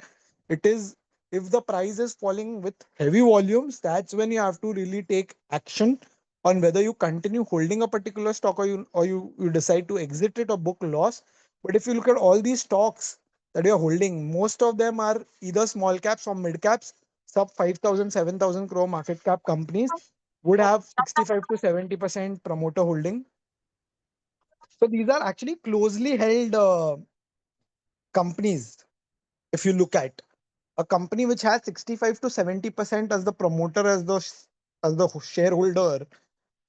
It is, if the price is falling with heavy volumes, that's when you have to really take action on whether you continue holding a particular stock, or you decide to exit it or book loss. But if you look at all these stocks that you're holding, most of them are either small caps or mid caps, sub 5,000, 7,000 crore market cap companies would have 65 to 70% promoter holding. So these are actually closely held companies. If you look at a company which has 65 to 70% as the promoter, as the shareholder,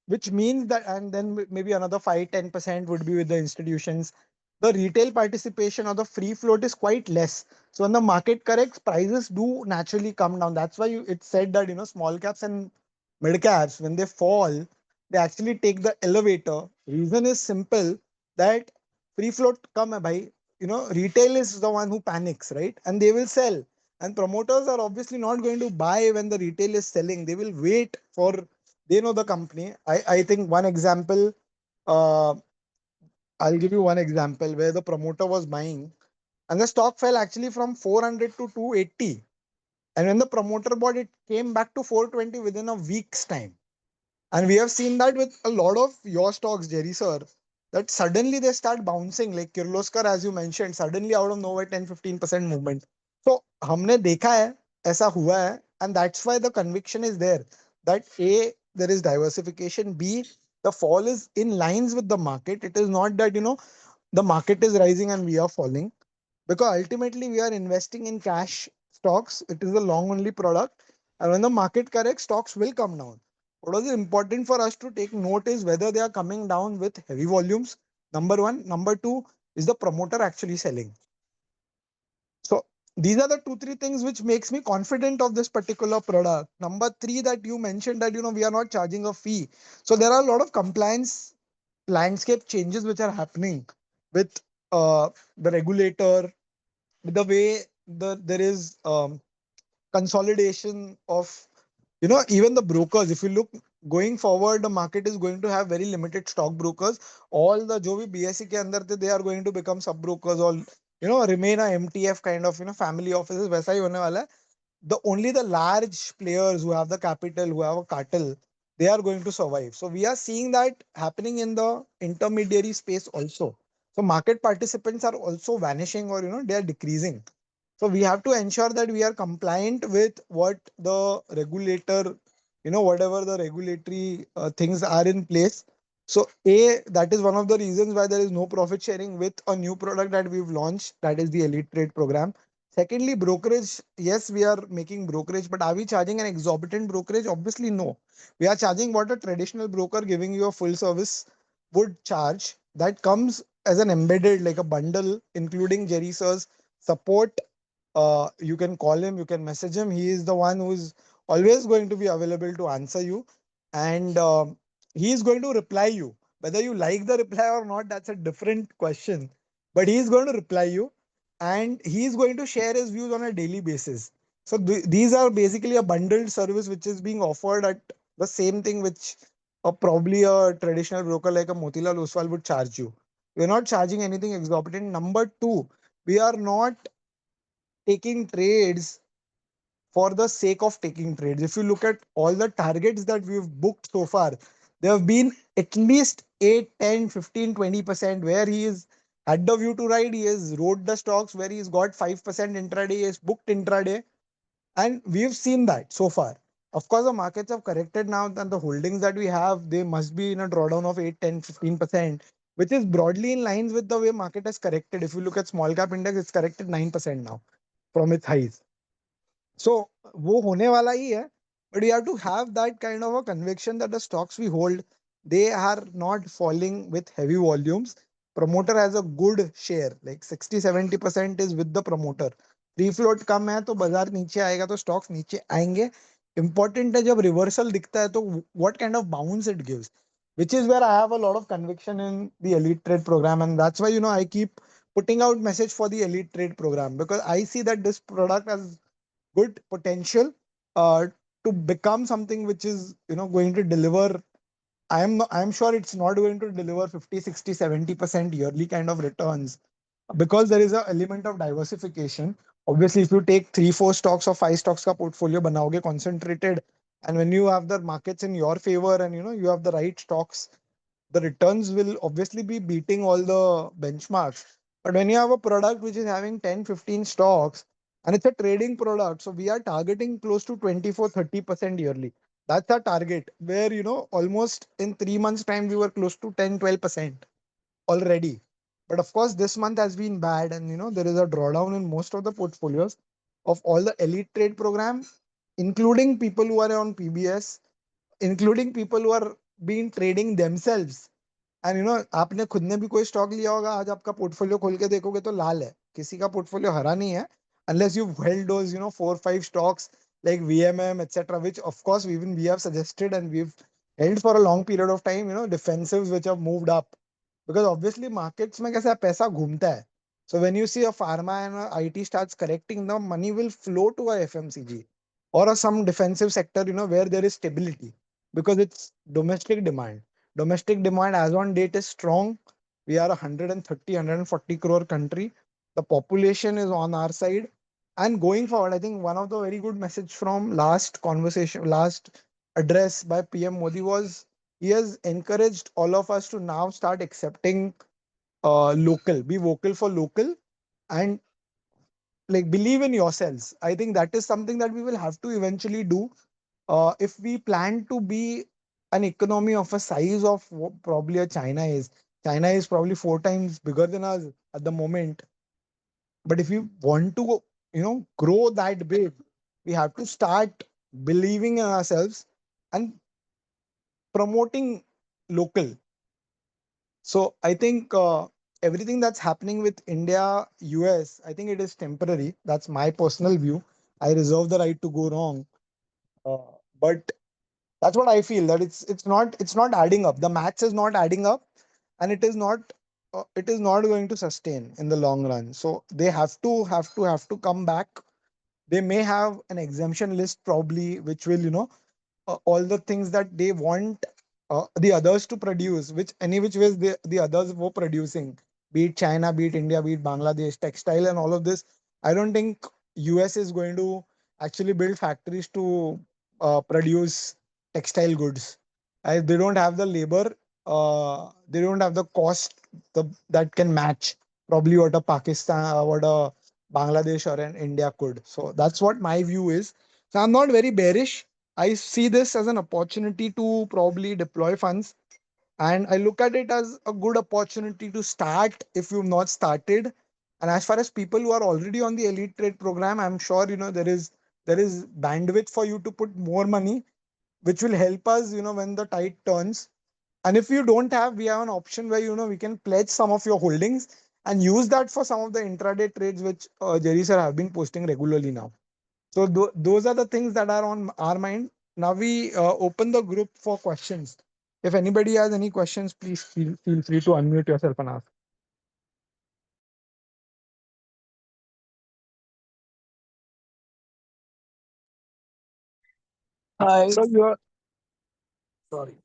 which means that, and then maybe another 5-10% would be with the institutions. The retail participation or the free float is quite less. So when the market corrects, prices do naturally come down. That's why it's said that small caps and mid caps, when they fall, they actually take the elevator. Reason is simple, that free float come by, retail is the one who panics, right? And they will sell. And promoters are obviously not going to buy when the retail is selling. They will wait for, they know the company. I think one example, uh, I'll give you one example where the promoter was buying and the stock fell actually from 400 to 280. And when the promoter bought, it came back to 420 within a week's time. And we have seen that with a lot of your stocks, Jerry sir, that suddenly they start bouncing, like Kirloskar, as you mentioned, suddenly out of nowhere 10-15% movement. So हमने देखा है, ऐसा हुआ है, and that's why the conviction is there that A, there is diversification, B, the fall is in lines with the market. It is not that the market is rising and we are falling, because ultimately we are investing in cash stocks. It is a long only product, and when the market corrects, stocks will come down. What is important for us to take note is whether they are coming down with heavy volumes. Number one. Number two, is the promoter actually selling? So these are the 2-3 things which makes me confident of this particular product. Number three, that you mentioned that we are not charging a fee. So there are a lot of compliance landscape changes which are happening with the regulator, the way there is consolidation of even the brokers. If you look going forward, the market is going to have very limited stock brokers. All the jo bhi BSE ke andar the, they are going to become sub brokers, or remain a MTF kind of family offices. वैसा ही होने वाला है. The only the large players who have the capital, who have a cartel, they are going to survive. So we are seeing that happening in the intermediary space also. So market participants are also vanishing, or they are decreasing. So we have to ensure that we are compliant with what the regulator, whatever the regulatory things are in place. So A, that is one of the reasons why there is no profit sharing with a new product that we've launched, that is the Elite Trade program. Secondly, brokerage. Yes, we are making brokerage, but are we charging an exorbitant brokerage? Obviously, no. We are charging what a traditional broker giving you a full service would charge. That comes as an embedded, like a bundle, including Jerry Sir's support. You can call him, you can message him. He is the one who is always going to be available to answer you, and he is going to reply you. Whether you like the reply or not, that's a different question. But he is going to reply you, and he is going to share his views on a daily basis. So these are basically a bundled service which is being offered at the same thing which probably a traditional broker like a Motilal Oswal would charge you. We're not charging anything exorbitant. Number two, we are not taking trades for the sake of taking trades. If you look at all the targets that we've booked so far, there have been at least 8, 10, 15, 20% where he is had the view to ride. He has rode the stocks where he's got 5% intraday, he has booked intraday. And we've seen that so far. Of course, the markets have corrected now, and the holdings that we have, they must be in a drawdown of 8, 10, 15%, which is broadly in lines with the way market has corrected. If you look at small cap index, it's corrected 9% now from its highs. So वो होने वाला ही है, but we have to have that kind of a conviction that the stocks we hold, they are not falling with heavy volumes. Promoter has a good share, like 60-70% is with the promoter. Free float कम है तो बाजार नीचे आएगा, तो stocks नीचे आएंगे. Important है जब रिवर्सल दिखता है तो what kind of bounce it gives, which is where I have a lot of conviction in the elite trade program, and that's why I keep putting out message for the elite trade program, because I see that this product has good potential uh, to become something which is going to deliver. I'm sure it's not going to deliver 50, 60, 70% yearly kind of returns, because there is an element of diversification. Obviously, if you take 3 4 stocks or 5 stocks ka portfolio banaoge concentrated, and when you have the markets in your favor and you have the right stocks, the returns will obviously be beating all the benchmarks. But when you have a product which is having 10 15 stocks and it's a trading product, so we are targeting close to 24 30% yearly. That's our target, where almost in 3 months time we were close to 10 12% already. But of course this month has been bad, and there is a drawdown in most of the portfolios of all the elite trade program, including people who are on PBS, including people who are been trading themselves. And आपने खुद ने भी कोई stock लिया होगा, आज आपका portfolio खोल के देखोगे तो लाल है, किसी का पोर्टफोलियो हरा नहीं है, unless you've held those 4 5 stocks like VMM etc., which of course we have suggested and we've held for a long period of time, defensives which have moved up, because obviously markets में कैसा है, पैसा घूमता है. So when you see a pharma and a IT starts correcting, the money will flow to a FMCG or some defensive sector, where there is stability, because it's domestic demand. Domestic demand as on date is strong. We are a 130 140 crore country. The population is on our side. And going forward, I think one of the very good message from last address by PM Modi was, he has encouraged all of us to now start accepting local, be vocal for local, and like believe in yourselves. I think that is something that we will have to eventually do if we plan to be an economy of a size of what probably a China is. China is probably 4 times bigger than us at the moment. But if we want to, grow that big, we have to start believing in ourselves and promoting local. So I think everything that's happening with India, US, I think it is temporary. That's my personal view. I reserve the right to go wrong. But that's what I feel, that it's not adding up. The maths is not adding up, and it is not going to sustain in the long run. So they have to come back. They may have an exemption list probably, which will all the things that they want the others to produce, which any which ways the others were producing, be it China, be it India, be it Bangladesh, textile and all of this. I don't think US is going to actually build factories to produce textile goods. They don't have the labor, they don't have the cost, that can match probably what a Pakistan, what a Bangladesh or an India could. So that's what my view is. So I'm not very bearish. I see this as an opportunity to probably deploy funds, and I look at it as a good opportunity to start if you've not started. And as far as people who are already on the elite trade program, I'm sure there is bandwidth for you to put more money, which will help us when the tide turns. And if you don't have, we have an option where we can pledge some of your holdings and use that for some of the intraday trades which Jerry sir have been posting regularly now. So those are the things that are on our mind. Now we open the group for questions. If anybody has any questions, please feel free to unmute yourself and ask. Hi. So you are, Sorry.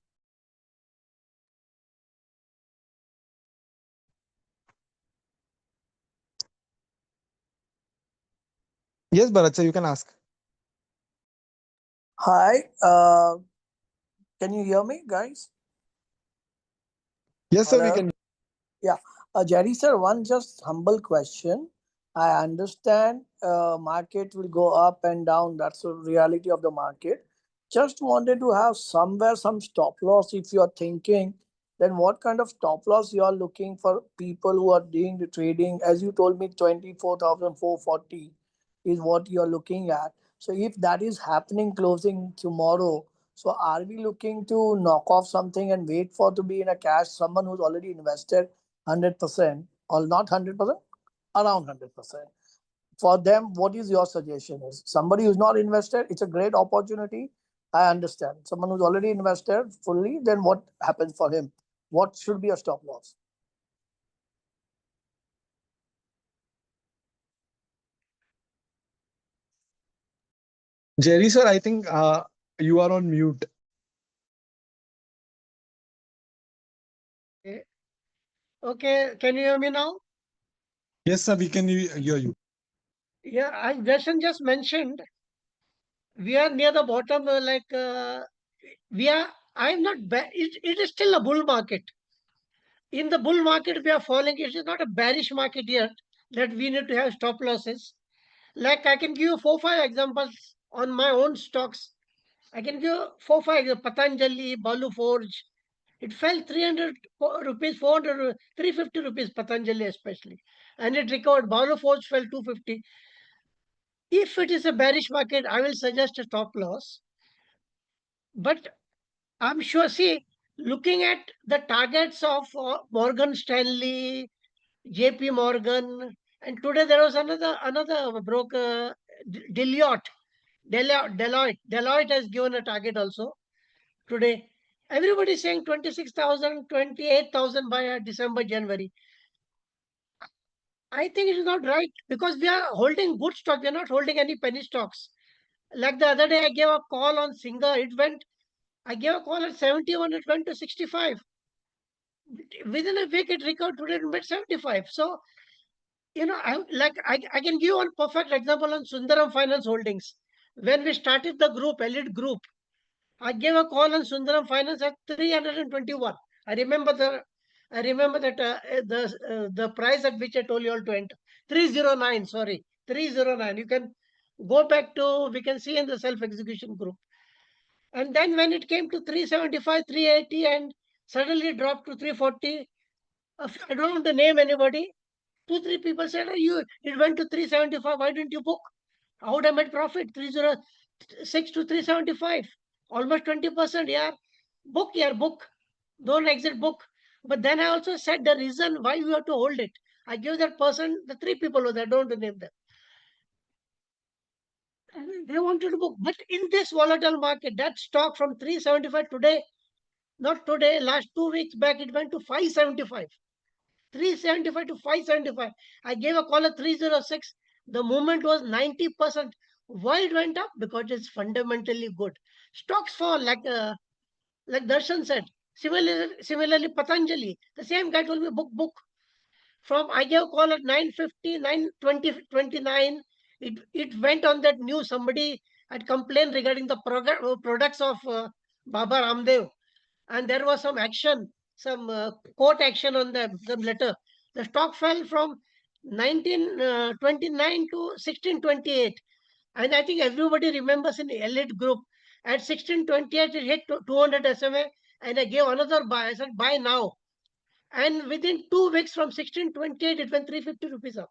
yes, Bharat sir, you can ask. Hi. Can you hear me, guys? Yes, sir, we Hello? can. Yeah. Jerry sir, one just humble question. I understand market will go up and down. That's the reality of the market. Just wanted to have somewhere some stop loss. If you're thinking, then what kind of stop loss you are looking for people who are doing the trading? As you told me, 24,440 is what you're looking at. So if that is happening closing tomorrow, so are we looking to knock off something and wait for to be in a cash? Someone who's already invested 100% or not 100%, around 100%. For them, what is your suggestion? Is somebody who's not invested, it's a great opportunity. I understand. Someone who's already invested fully, then what happens for him? What should be a stop loss? Jerry sir, I think you are on mute. Okay, can you hear me now? Yes, sir, we can hear you. Yeah, as Darshan just mentioned, we are near the bottom. We are. I'm not. It is still a bull market. In the bull market, we are falling. It is not a bearish market yet that we need to have stop losses. Like I can give you 4-5 examples on my own stocks. I can give you 4-5 Patanjali, Balu Forge. It fell 300 rupees, 400, 350 rupees, Patanjali especially. And it recovered. Balu Forge fell 250. If it is a bearish market, I will suggest a stop loss. But I'm sure, see, looking at the targets of Morgan Stanley, JP Morgan, and today there was another broker, Deloitte. Deloitte has given a target also today. Everybody is saying 26,000, 28,000 by December, January. I think it is not right because we are holding good stock. We are not holding any penny stocks. Like the other day, I gave a call on Singer. I gave a call at 71, it went to 65. Within a week, it recovered today and made 75. So, I can give one perfect example on Sundaram Finance Holdings. When we started the group, Elite Group, I gave a call on Sundaram Finance at 321. I remember that the price at which I told you all to enter. 309, sorry. 309. You can go back to, we can see in the self-execution group. And then when it came to 375, 380, and suddenly dropped to 340, I don't want to name anybody. 2-3 people said, it went to 375. Why didn't you book? How would I made profit? 306 to 375. Almost 20%. Yeah. Book, yeah, book. Don't exit, book. But then I also said the reason why you have to hold it. I gave that person, the 3 people were there, don't want to name them. And they wanted to book. But in this volatile market, that stock from 375 today, not today, last 2 weeks back, it went to 575. 375 to 575. I gave a call at 306. The movement was 90%. Why it went up? Because it's fundamentally good. Stocks fall like Darshan said. Similarly, Patanjali. The same guy told me book. From I gave a call at 9:50, 9:20, 29. It went on that news. Somebody had complained regarding the products of Baba Ramdev, and there was some action, some court action on the letter. The stock fell from 1929 to 1628. And I think everybody remembers in the Elite Group. At 1628, it hit 200 SMA, and I gave another buy. I said, buy now. And within 2 weeks from 1628, it went 350 rupees up.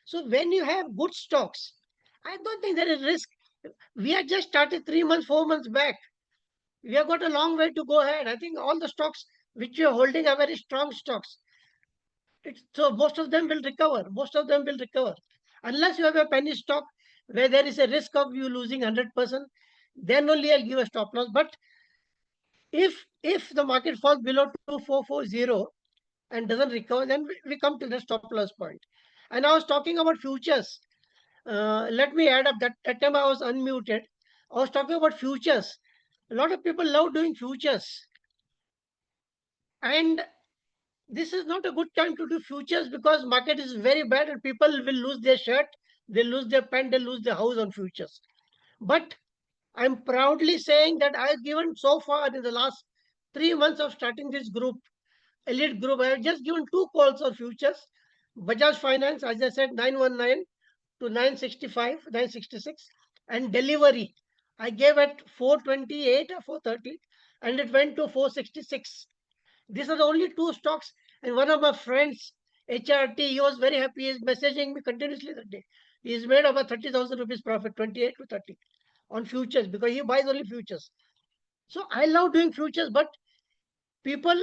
So when you have good stocks, I don't think there is risk. We had just started 3 months, 4 months back. We have got a long way to go ahead. I think all the stocks which you are holding are very strong stocks. So most of them will recover. Most of them will recover. Unless you have a penny stock where there is a risk of you losing 100%, then only I'll give a stop loss. But if the market falls below 2440 and doesn't recover, then we come to the stop loss point. And I was talking about futures. Let me add up that time I was unmuted. I was talking about futures. A lot of people love doing futures. And this is not a good time to do futures because market is very bad and people will lose their shirt, they lose their pen, they lose their house on futures. But I'm proudly saying that I've given so far in the last 3 months of starting this group, Elite Group, I have just given 2 calls on futures. Bajaj Finance, as I said, 919 to 965, 966, and delivery. I gave at 428 or 430, and it went to 466. These are the only 2 stocks. And one of my friends, HRT, he was very happy. He's messaging me continuously that day. He's made about 30,000 rupees profit, 28 to 30 on futures because he buys only futures. So I love doing futures, but people,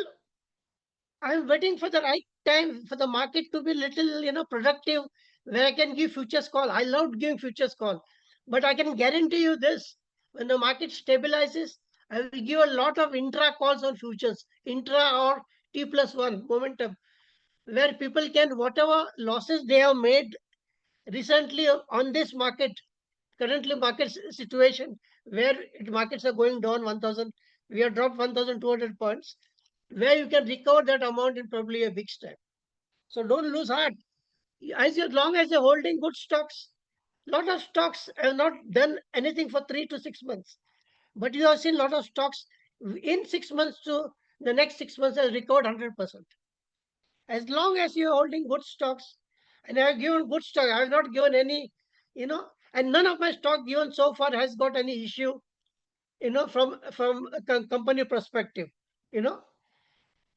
I'm waiting for the right time for the market to be little, productive. where I can give futures call. I love giving futures call, but I can guarantee you this: when the market stabilizes, I will give a lot of intra calls on futures, intra or T+1 momentum, where people can, whatever losses they have made recently on this market, currently market situation where markets are going down 1000, we have dropped 1200 points, where you can recover that amount in probably a big step. So don't lose heart. As long as you're holding good stocks, lot of stocks have not done anything for 3 to 6 months, but you have seen a lot of stocks in 6 months to the next 6 months has recovered 100%. As long as you're holding good stocks, and I have given good stock, I have not given any, and none of my stock given so far has got any issue, from a company perspective, you know,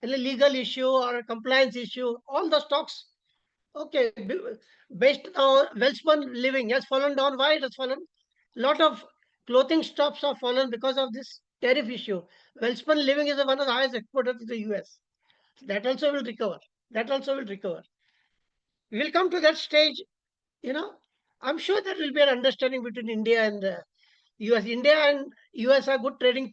any legal issue or a compliance issue. All the stocks, okay, based on Welspun Living has fallen down. Why it has fallen? Lot of clothing stocks have fallen because of this tariff issue. Welspun Living is one of the highest exporters to the US. That also will recover. That also will recover. We will come to that stage, you know. I'm sure there will be an understanding between India and US. India and US are good trading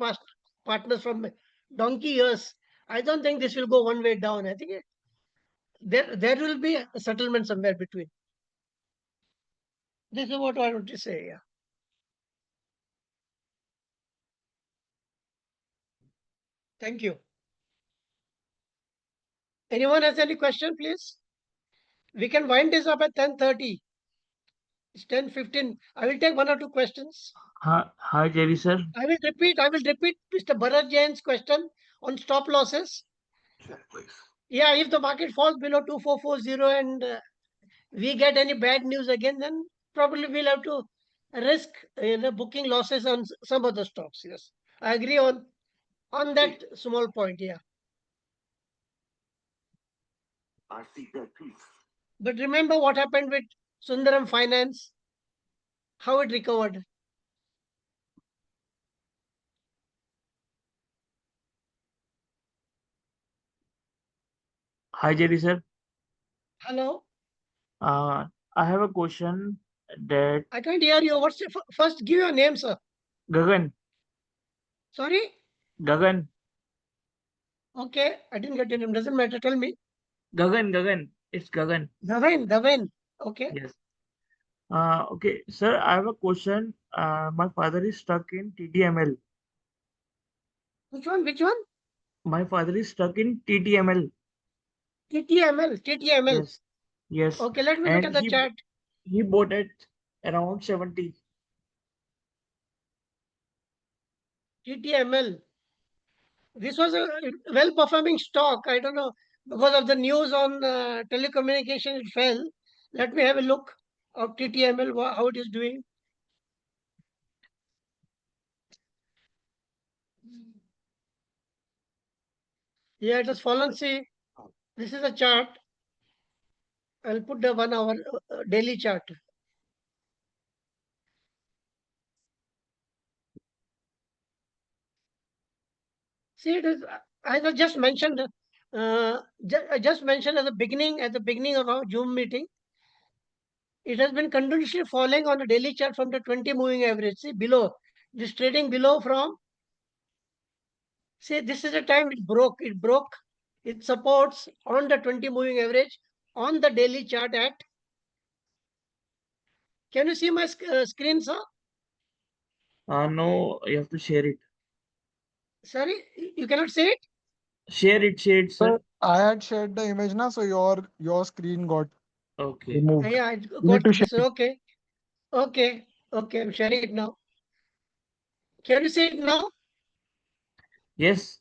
partners from donkey years. I don't think this will go one way down. I think there will be a settlement somewhere between. This is what I want to say. Yeah. Thank you. Anyone has any question, please? We can wind this up at 10:30. It's 10:15. I will take one or two questions. Hi, Jerry sir. I will repeat Mr. Bharat Jain's question on stop losses. Yeah, if the market falls below 2440 and we get any bad news again, then probably we'll have to risk booking losses on some other stocks. Yes, I agree on that small point. Yeah. But remember what happened with Sundaram Finance, how it recovered. Hi, Jerry sir. Hello, I have a question that I can't hear you. What's your, first? Give your name, sir. Gagan, Sorry. Gagan, Okay, I didn't get your name. Doesn't matter. Tell me. Gagan. It's Gagan. Davin. Okay. Yes. Okay, sir. I have a question. My father is stuck in TDML. Which one? Which one? My father is stuck in TTML. TTML. TTML. Yes. Yes. Okay, let me look And at the chart. he bought it around 70. TTML. This was a well-performing stock. I don't know, because of the news on telecommunication, it fell. Let me have a look of TTML, how it is doing. Yeah, it has fallen. See, this is a chart. I'll put the 1 hour daily chart. See, it is, as I just mentioned, I just mentioned at the beginning of our Zoom meeting, it has been continuously falling on a daily chart from the 20 moving average. See, below, this trading below from, see, this is the time it broke its supports on the 20 moving average on the daily chart at, can you see my screen, sir? No, you have to share it. Sorry, you cannot see it? Share it, Sir, sir. I had shared the image now, so your screen got Okay. removed. Yeah, I You need got to share this. Okay. Okay. Okay, I'm sharing it now. Can you see it now? Yes,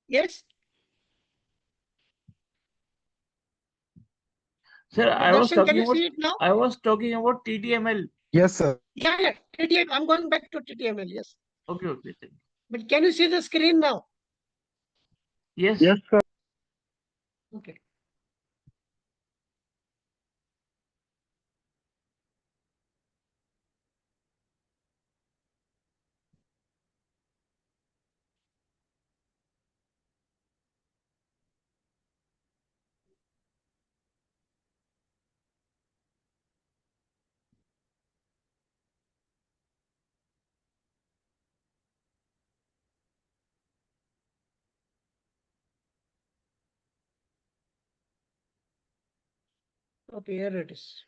Yes. sir. Darshan, can you see it now? I was talking about TTML. Yes, sir. Yeah. TTM. I'm going back to TTML. Yes. Okay, okay. Thank you. But can you see the screen now? Yes. Yes, sir. Okay. Okay, here it is.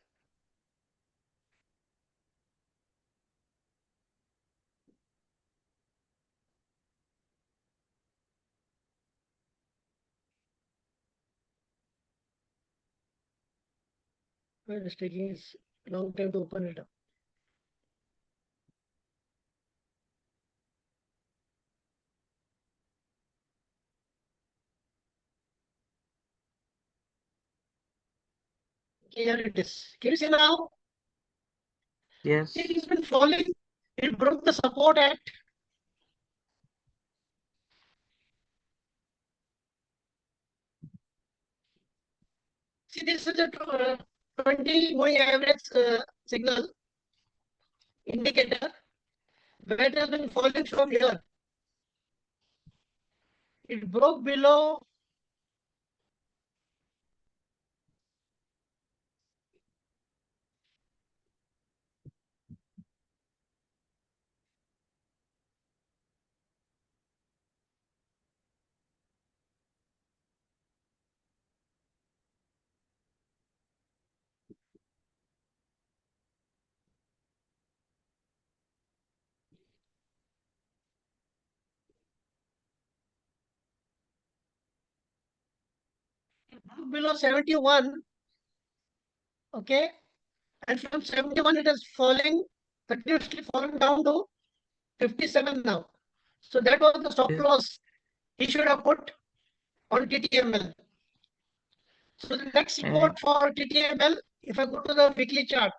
Well, it's taking its long time to open it up. Okay, here it is. Can you see now? Yes. It has been falling. It broke the support at. See, this is a 20 moving average signal indicator where it has been falling from here. It broke below. Below 71, okay, and from 71 it is falling, continuously falling down to 57 now. So that was the stop Yes. loss he should have put on TTML. So the next And support for TTML, if I go to the weekly chart,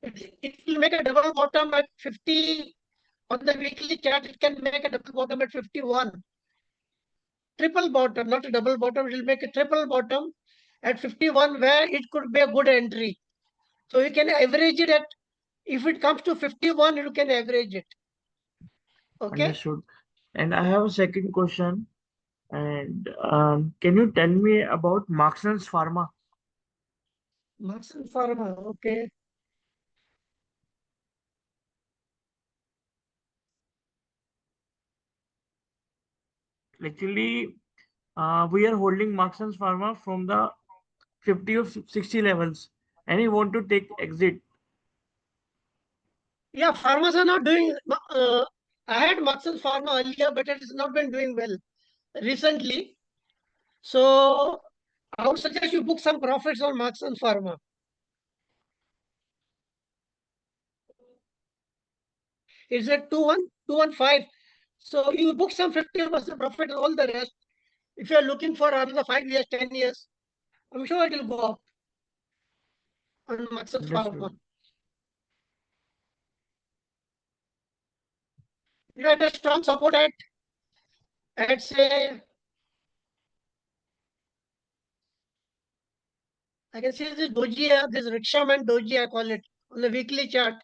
it will make a double bottom at 50. On the weekly chart, it can make a double bottom at 51. Triple bottom, not a double bottom, it will make a triple bottom at 51 where it could be a good entry. So you can average it at, if it comes to 51, you can average it. Okay. understood. And I have a second question. And can you tell me about Marksans Pharma? Marks and Pharma, okay. Actually, we are holding Marksans Pharma from the 50 or 60 levels, and we want to take exit. Yeah, pharmas are not doing. I had Marks and Pharma earlier, but it has not been doing well recently. So I would suggest you book some profits on Marks and Pharma. It's at 21215. So you book some 50% profit and all the rest. If you are looking for another 5 years, 10 years, I'm sure it will go up on Marks and Pharma. Understood. You had a strong support at say, I can see this doji, this rickshaw-man doji, I call it, on the weekly chart.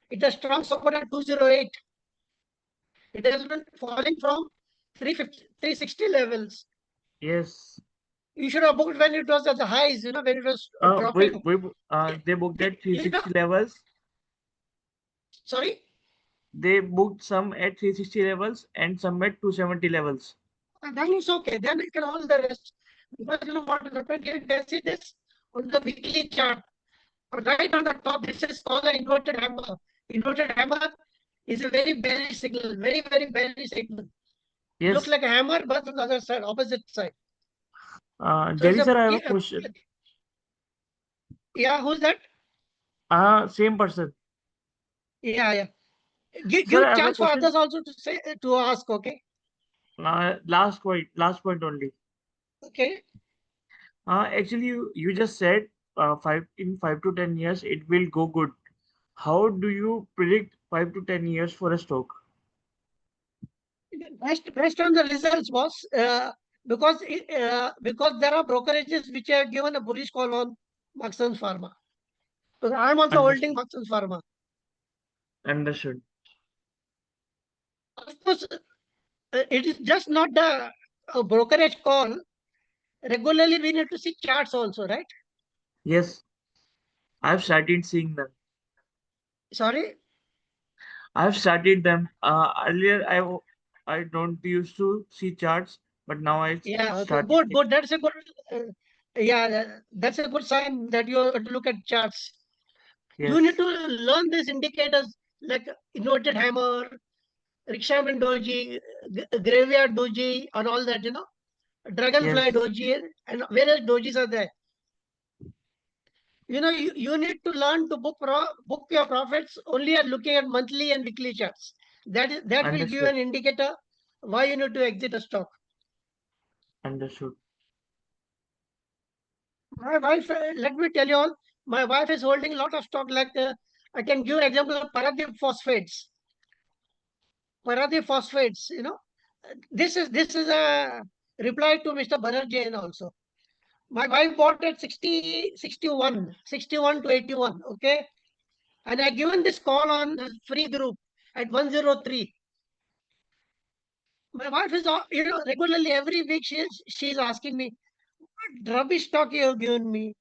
It has strong support at 208. It has been falling from 350, 360 levels. Yes. You should have booked when it was at the highs, when it was dropping. They booked at You know, 360 levels. sorry? They booked some at 360 levels and some at 270 levels. And then it's okay. Then you can hold the rest. Because you know what will happen? You can see this on the weekly chart. Right on the top, this is called an inverted hammer. Inverted hammer is a very bearish signal, very, very bearish signal. It looks Yes. like a hammer, but on the other side, opposite side. So it's Jerry a, sir, I have a question. yeah, who's that? Same person. Yeah, yeah. Give, Sir, give I have a chance for question. others also to say to ask. Okay. Last point only. Okay. Actually, you just said 5 to 10 years it will go good. How do you predict 5 to 10 years for a stock? Based on the results, boss. Because there are brokerages which have given a bullish call on Marksans Pharma. Because I'm also holding Understood. Marksans Pharma. Understood. Of course, it is just not the brokerage call. Regularly, we need to see charts also, right? Yes, I've started seeing them. Sorry. I've started them. Earlier, I don't used to see charts, but now I Yeah. Okay. started Good. seeing. Good. That's a good. Yeah, that's a good sign that you have to look at charts. You Yes. need to learn these indicators like inverted hammer, Rikshaman doji, graveyard doji, and all that, dragonfly Yes. doji, and various dojis are there. You need to learn to book your profits only at looking at monthly and weekly charts. That will give you Understood. an indicator why you need to exit a stock. Understood. My wife, let me tell you all, my wife is holding a lot of stock. Like I can give an example of Paradip phosphates. Paradip phosphates, this is a reply to Mr. Bharat Jain also. My wife bought at 60, 61, 61 to 81. Okay. And I given this call on the free group at 103. My wife is, regularly every week she's asking me, what rubbish stock you have given me?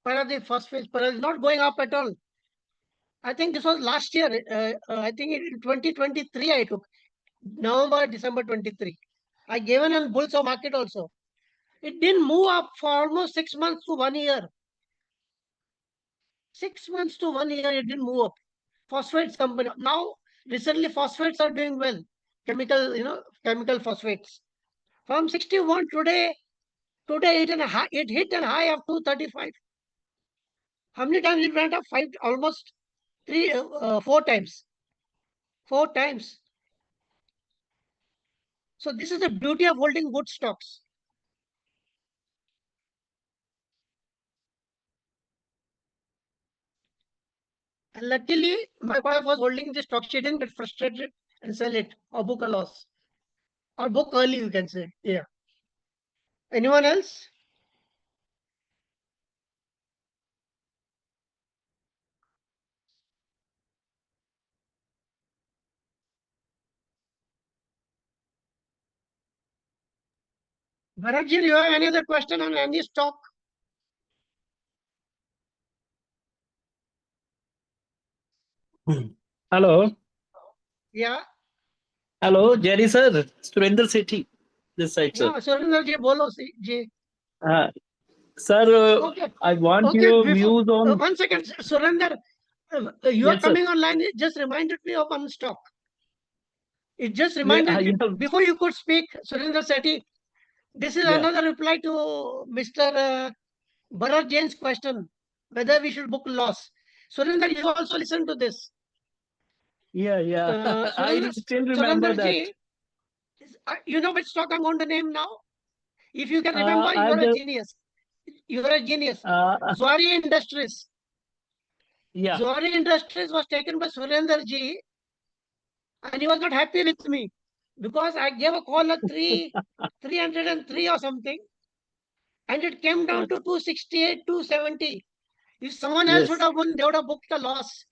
Paradip phosphates, Paradip not going up at all. I think this was last year. I think in 2023 I took November, December 23. I given on bulls of market also. It didn't move up for almost 6 months to 1 year. 6 months to 1 year, it didn't move up. Phosphates company. Now, recently, phosphates are doing well. Chemical phosphates. From 61 today it hit a high of 235. How many times it went up? Five, almost 4 times. 4 times. So this is the beauty of holding good stocks. And luckily, my wife was holding the stock. She didn't get frustrated and sell it or book a loss. Or book early, you can say. Yeah. Anyone else? Bharatji, you have any other question on any stock? Hello. Yeah. Hello, Jerry sir. Surinder Sethi. This side, sir. Yeah, Surinder ji, bolo ji. Uh, sir, Okay. I want Okay. your Before views on. 1 second, Surinder, you are Yes, sir. coming online. It just reminded me of one stock. It just Yeah, reminded before you could speak, Surinder Sethi. This is yeah, another reply to Mr. Bharat Jain's question, whether we should book loss. Surinder, you also listen to this. yeah. I still remember Surinder that. ji, you know which stock I'm going to name now? If you can remember, you I are a just, genius. You are a genius. uh, Zuari Industries. yeah. Zuari Industries was taken by Surinder ji, and he was not happy with me because I gave a call at 303 or something, and it came down to 268, 270. If someone else would Yes, have won, they would have booked a loss.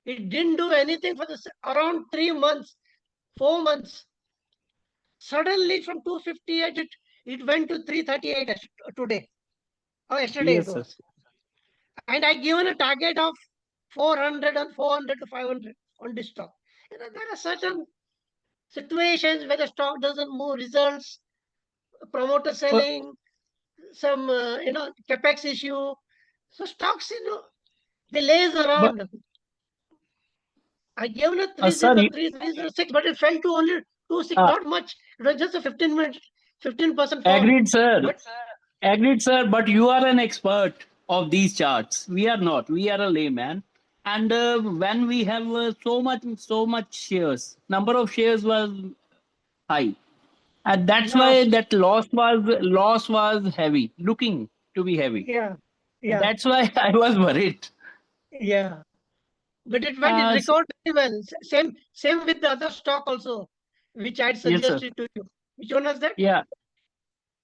It didn't do anything for around 3 months, 4 months. Suddenly from 258, it went to 338 today. Or yesterday it yes, sir. was. And I given a target of 400 and 400 to 500 on this stock. There are certain situations where the stock doesn't move, results, promoter But, selling, some capex issue. So stocks, they lays but around. I gave it sir, 306, but it fell to only 26, uh, not much. It was just a 15% fall. agreed, sir. But Agreed, sir. But you are an expert of these charts. We are not. We are a layman. And when we have so much shares, number of shares was high, and that's yeah, why that loss was heavy, looking to be heavy. yeah, And yeah, that's why I was worried. yeah. But it Uh, recovered very well. Same with the other stock also, which I had yes, sir. suggested to you. Which one was that? Yeah.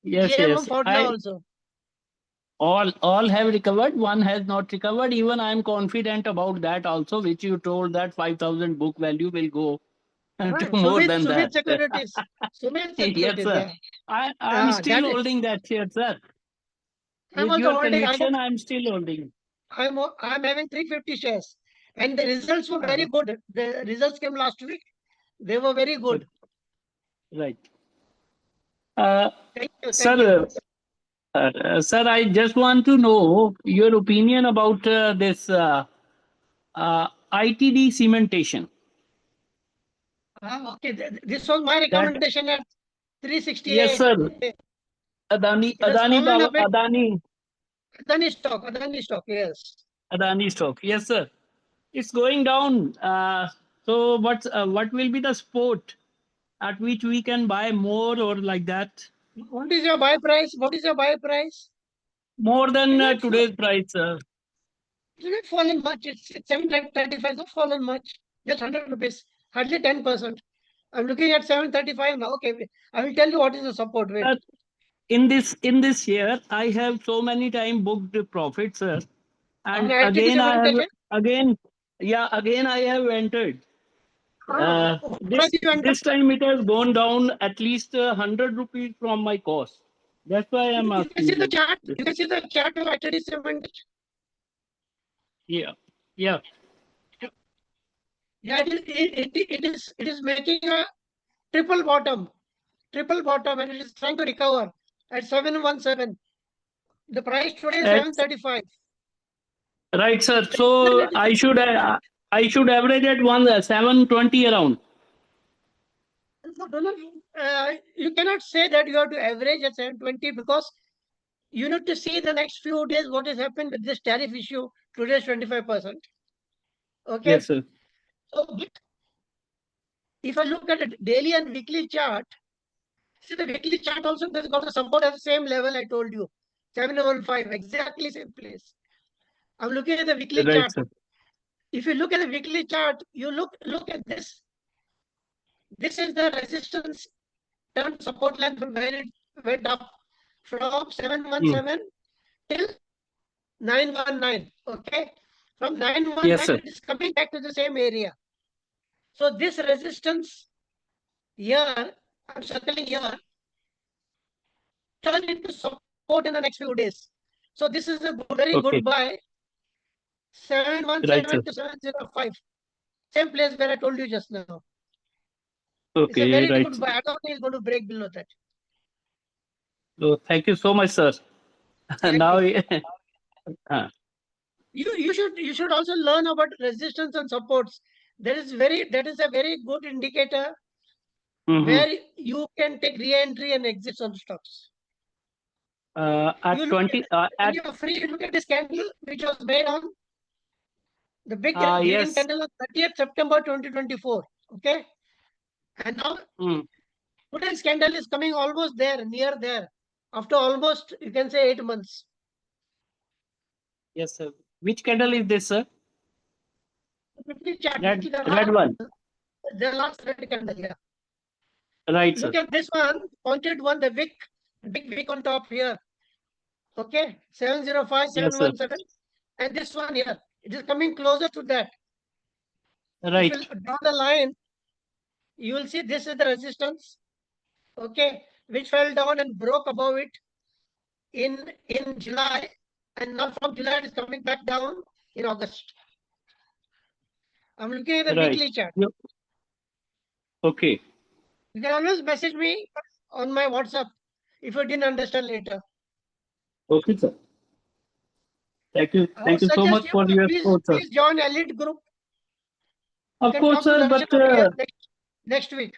Yes, GMM yes. Pfaudler I also. all have recovered. One has not recovered. Even I am confident about that also, which you told that 5,000 book value will go to Right. more than Sumit that. Securities. Sumit Yes, Securities, sir. yeah. I'm still That is, holding that share, sir. I'm With also your holding. conviction, I'm still holding. I'm having 350 shares. And the results were very Uh, good. The results came last week. They were very good. right. Uh, Thank you. Thank you. sir, Sir, I just want to know your opinion about this ITD cementation. Okay, this was my That recommendation at yes, 368. sir. Adani, It has Adani, fallen a bit. Adani, Adani stock, yes. Adani stock. Yes, sir. It's going down. So what will be the spot at which we can buy more or like that? What is your buy price? What is your buy price? More than It today's price, sir. did not fallen much. It's 735, not fallen much. Just 100 rupees, hardly 10%. I'm looking at 735 now. Okay, I will tell you what is the support. Wait. Sir, in this year, I have so many time booked the profit, sir. On And ITD again, cementation, again I have entered. price you enter. This time it has gone down at least 100 rupees from my cost. That's why I'm You can asking see the you. chart. This. You can see the chart of ITD cementation. Yeah, yeah, Yeah, it is making a triple bottom, and it is trying to recover at 717. The price today is It's 735. right, sir. So I should average at 720 around. You cannot say that you have to average at 720 because you need to see the next few days what has happened with this tariff issue. Today is 25%. Okay. Yes, sir. So if I look at a daily and weekly chart, see the weekly chart also has got a support at the same level I told you. 715, exactly same place. I'm looking at the weekly Right, chart. sir. If you look at the weekly chart, you look at this. This is the resistance turned support line from where it went up from 717 till 919. Okay. From Yes, 919, sir. it is coming back to the same area. So this resistance here, I'm circling here, turn into support in the next few days. So this is a very Okay. good buy. Right, sir. 717 to 705. Same place where I told you just now. It's a Okay. very Right. good buy. I don't think it's going to break below that. So thank you so much, sir. Thank Now, you. uh, You should also learn about resistance and supports. That is a very good indicator mhm. where you can take re-entry and exit on stocks. At You look 20 when at you're free, you look at this candle which was made on the big green yes. candle on 30th September 2024. Okay. And now Mm. today's candle is coming almost there, near there, after almost, you can say, 8 months. Yes, sir. Which candle is this, sir? Quickly chart, Red one. the last red candle, yeah. Right, sir. Look at this one, pointed one, the wick, big wick on top here. Okay, 705, Yes, sir. 717. And this one here, it is coming closer to that. Right. If you draw the line, you will see this is the resistance, okay, which fell down and broke above it in July, and now from July it is coming back down in August. I'm looking at the Right. weekly chart. Yep. Okay. You can always message me on my WhatsApp if you didn't understand later. Okay, sir. Thank you. I Thank would you so suggest much you for to your please support, sir. join elite group. You Of can course, talk to sir. Darshan But over here next week.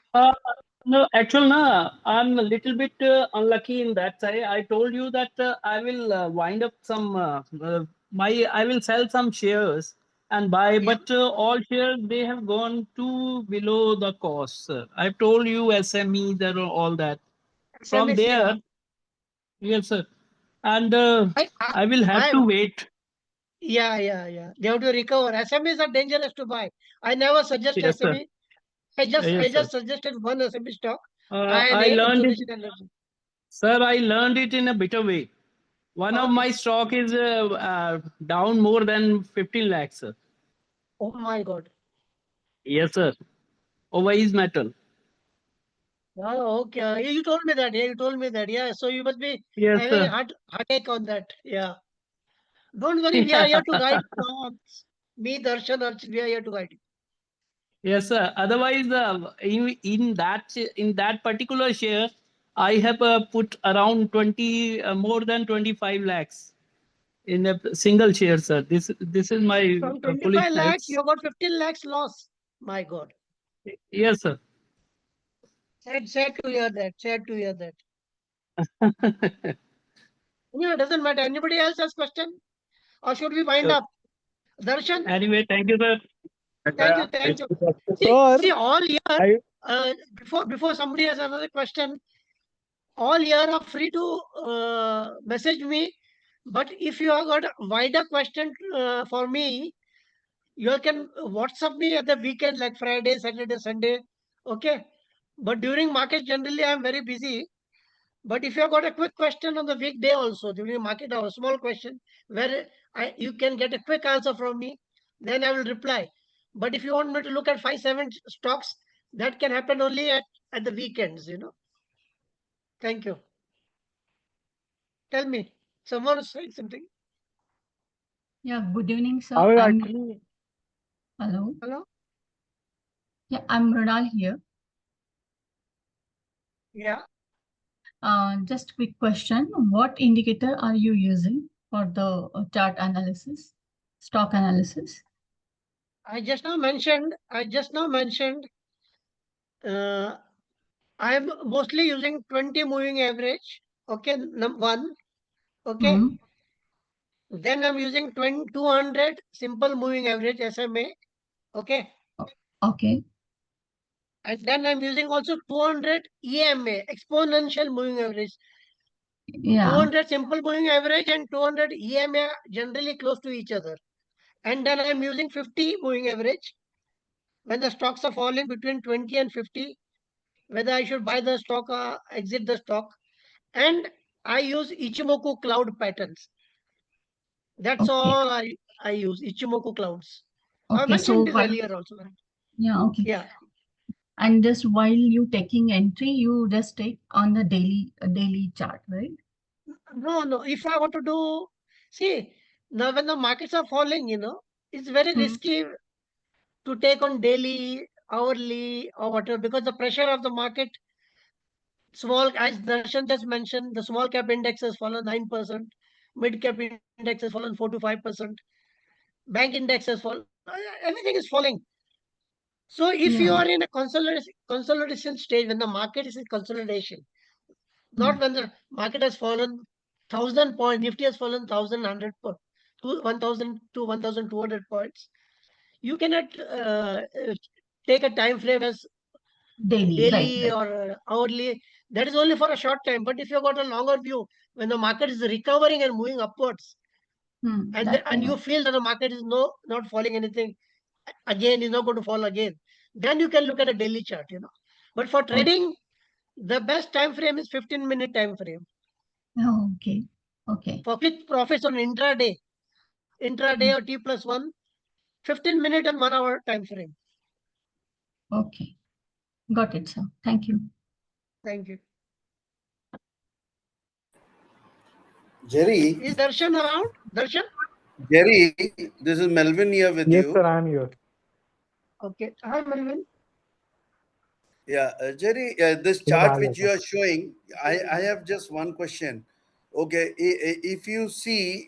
no, actually, no, I'm a little bit unlucky in that side. I told you that I will wind up some I will sell some shares and buy, Yeah. but all shares they have gone to below the cost, sir. I've told you SME, there are all that. From SMS, yeah. there, yes, sir. And I, I will have I, to wait. yeah. They have to recover. SMEs are dangerous to buy. I never suggest Yes, sir. SME. I Yes, sir. just suggested one SME stock. INA, I learned it, Insulation Energy. sir. I learned it in a better way. One of Okay. my stock is down more than 15 lakhs, sir. Oh my God. Yes, sir. Overseas metal. Oh, okay. You told me that. Yeah, you told me that. Yeah. So you must be Yes, having a sir. heartache on that. Yeah. Don't worry. We are here to guide you. Me, Darshan, Archit, we are here to guide you. Yes, sir. Otherwise, in that particular share, I have put around 20, more than 25 lakhs in a single share, sir. This is my From 25 lakhs, foolishness. you got 15 lakhs loss. My God. Yes, sir. Sad to hear that. Sad to hear that. Yeah, doesn't matter. Anybody else has question? Or should we wind So, up? Darshan? anyway, thank you, sir. Thank you. Thank you. Sir, See, all year, I before somebody has another question, all year are free to message me. But if you have got a wider question for me, you can WhatsApp me at the weekend, like Friday, Saturday, Sunday. Okay. But during market, generally, I am very busy. But if you have got a quick question on the weekday also, during market hour, small question, where you can get a quick answer from me, then I will reply. But if you want me to look at 5, 7 stocks, that can happen only at the weekends, Thank you. Tell me. Someone said something. Yeah, good evening, sir. I was I'm actually hello. Hello? Yeah, I'm Mrinal here. Yeah. Just quick question. What indicator are you using for the chart analysis, stock analysis? I just now mentioned, I am mostly using 20 moving average. Okay, one. Okay. Hmm. Then I'm using 200 simple moving average SMA. Okay. Okay. And then I'm using also 200 EMA, exponential moving average. Yeah. 200 simple moving average and 200 EMA generally close to each other. And then I'm using 50 moving average. When the stocks are falling between 20 and 50, whether I should buy the stock or exit the stock. And I use Ichimoku cloud patterns. That's Okay. all I use, Ichimoku clouds. I Okay. So mentioned this while earlier also. yeah, okay. Yeah. And just while you taking entry, you just take on the daily chart, right? No. If I want to do, see, now when the markets are falling, it's very Hmm. risky to take on daily, hourly, or whatever, because the pressure of the market, as Darshan just mentioned, the small cap index has fallen 9%, mid cap index has fallen 4 to 5%, bank index has fallen, everything is falling. So if you Yeah. are in a consolidation stage, when the market is in consolidation, Hmm. not when the market has fallen 1,000 points, Nifty has fallen 1,100 points, 1,000 to 1,200 points. You cannot take a time frame as Daily, right, daily right. or hourly. That is only for a short time. But if you've got a longer view, when the market is recovering and moving upwards, and That and time. you feel that the market is not falling anything again, is not going to fall again, then you can look at a daily chart. But for Oh, trading, the best time frame is 15-minute time frame. oh, okay. Okay. For quick profits on intraday Hmm. or T+1, 15-minute and 1 hour time frame. Okay. Got it, sir. Thank you. Thank you. Jerry, Is Darshan around? Darshan? Jerry, this is Melvin here with yes, you. sir, I'm here. Okay. Hi, Melvin. Yeah, Jerry, this Yeah, chart yeah, which you are showing, I have just one question. Okay, if you see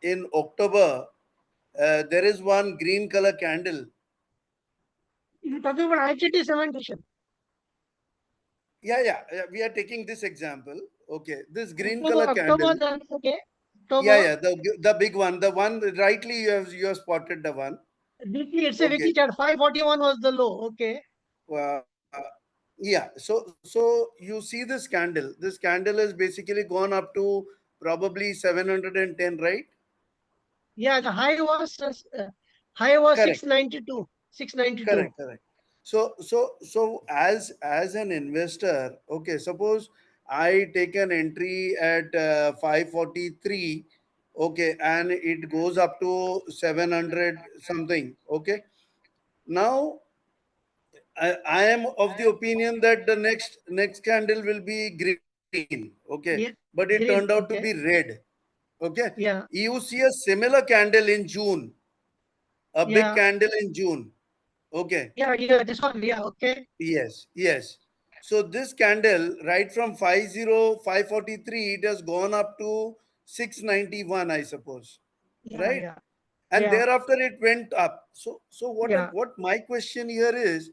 in October, there is one green color candle. You're talking about IGT cementation. Yeah, we are taking this example. Okay, this green color October, candle. then okay. Yeah, October, yeah, the big one, the one rightly you have spotted the one. weekly, it's a Okay, weekly chart. 541 was the low. Okay. uh, yeah. So you see this candle. This candle is basically gone up to probably 710, right? Yeah, the high was Correct. 692. 692. Correct. So as an investor, okay, suppose I take an entry at 543, okay, and it goes up to 700 something, okay. Now I am of the opinion that the next candle will be green, okay, Yeah. but it turned Green. out to be Okay. red, okay. Yeah. You see a similar candle in June, a big Yeah. candle in June, okay. Yeah. This one. Yeah. Okay. Yes. So this candle, right from 50543, it has gone up to 691, I suppose, Yeah, right? yeah, And yeah, thereafter it went up. So yeah, what my question here is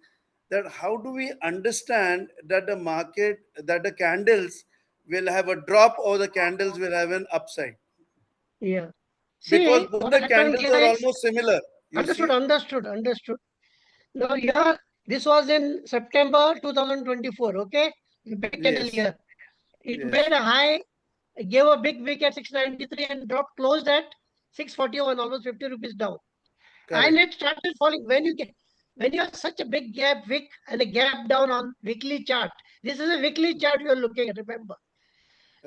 that how do we understand that the market, that the candles will have a drop or the candles will have an upside? yeah. Because See, both what the happened candles here are is almost similar, you understood, see. understood, understood. Now, yeah, this was in September 2024. Okay, the big candle Yes, here. It yes, made a high, gave a big wick at 693 and dropped, closed at 641, almost 50 rupees down. And correct. it started falling. When you have such a big gap wick and a gap down on weekly chart, this is a weekly chart you are looking at, remember.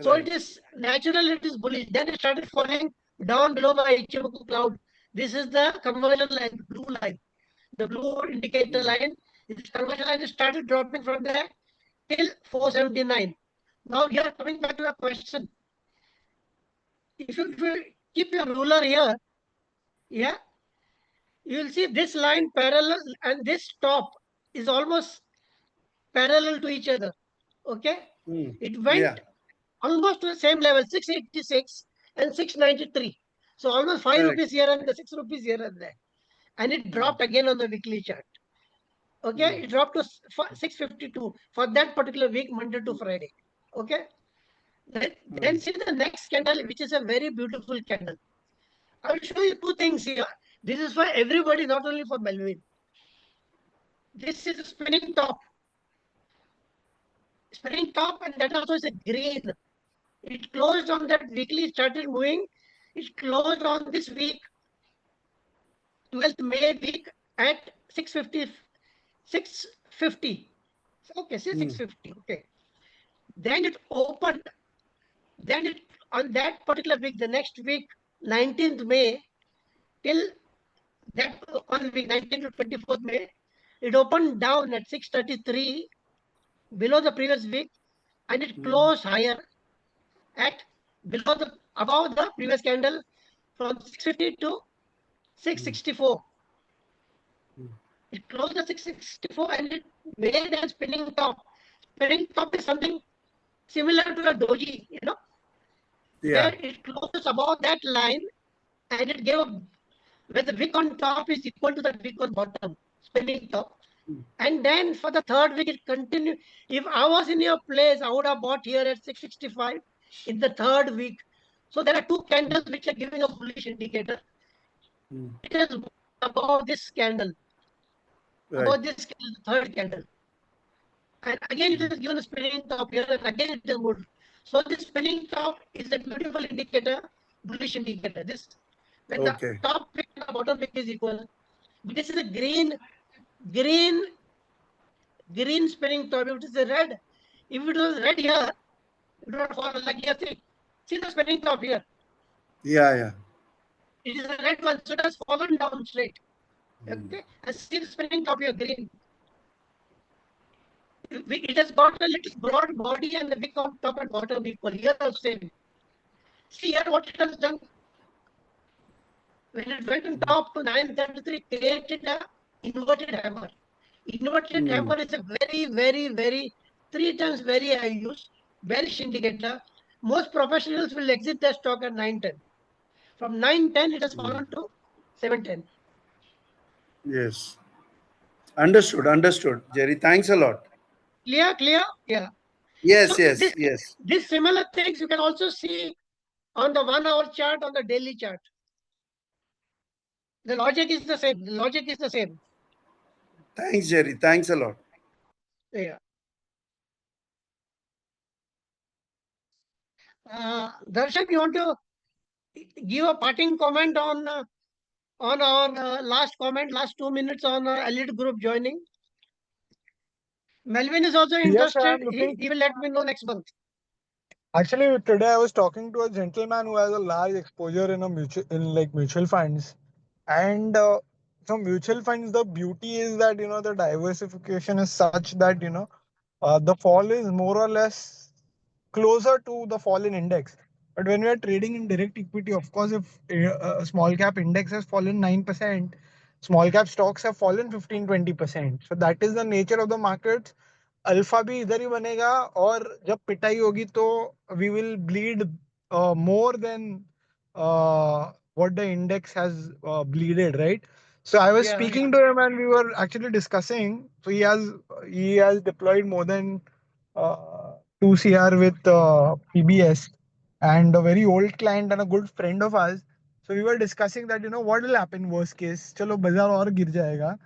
So it Right. is natural, it is bullish. Then it started falling down below my Ichimoku cloud. This is the conversion line, blue line. The blue indicator Mm, line, this conversion line started dropping from there till 479. Now here coming back to your question. If you keep your ruler here, yeah, you will see this line parallel and this top is almost parallel to each other. Okay, it yeah, went almost to the same level, 686 and 693. So almost 5 correct. rupees here and the 6 rupees here and there. And it dropped again on the weekly chart. Okay, Mm, it dropped to 652 for that particular week, Monday to Friday. Okay, then mm, see the next candle, which is a very beautiful candle. I will show you two things here. This is for everybody, not only for Melvin. This is a spinning top, and that also is a green. It closed on that weekly, started moving. It closed on this week, 12th May week at 650. 650. Okay, see mm, 650. Okay. Then it opened. Then it on that particular week, the next week, 19th May, till that one week, 19th to 24th May, it opened down at 633 below the previous week, and it closed higher at below the above the previous candle from 650 to 664. It closed at 664 and it made a spinning top. Spinning top is something similar to a doji, yeah. where it closes above that line and it gave a, where the wick on top is equal to the wick on bottom, spinning top. And then for the third week, it continued. If I was in your place, I would have bought here at 665 in the third week. So there are two candles which are giving a bullish indicator. It is above this candle, Right. the third candle. And again, it is given a spinning top here, and again it is moved. So this spinning top is a beautiful indicator, bullish indicator. This when the Okay. top wick and the bottom wick is equal. This is a green, green spinning top. If it is a red, if it was red here, it would not fall like here. See the spinning top here. Yeah, yeah. It is a red one, so it has fallen down straight. Okay, and see the spinning top here, green. It has got a little broad body and the wick on top and bottom equal. Here also same. See here what it has done. When it went on top to 933, created a inverted hammer. Inverted hammer is a very, very, very, three times very high use, bearish indicator. Most professionals will exit their stock at 910. From 910, it has fallen to 710. Yes. Understood, understood, Jerry. Thanks a lot. Clear, clear? Yeah. Yes, So yes, yes. this similar things you can also see on the 1 hour chart, on the daily chart. The logic is the same. The logic is the same. Thanks, Jerry. Thanks a lot. Yeah. Darshan, you want to give a parting comment on our last comment, last 2 minutes on elite group joining? Melvin is also Yes, I interested. am looking. He will let me know next month. Actually, today I was talking to a gentleman who has a large exposure in mutual funds, and so mutual funds. The beauty is that the diversification is such that the fall is more or less closer to the fall in index. But when we are trading in direct equity, of course, if a small cap index has fallen 9%, small cap stocks have fallen 15-20%. So that is the nature of the market. Alpha भी इधर ही बनेगा, और जब पिटाई होगी तो we will bleed more than what the index has bleeded, right? So I was Yeah, right. speaking to him and we were actually discussing. So he has deployed more than 2 CR with PBS, and a very old client and a good friend of ours. So we were discussing that, what will happen worst case. Chalo bazaar aur gir jayega.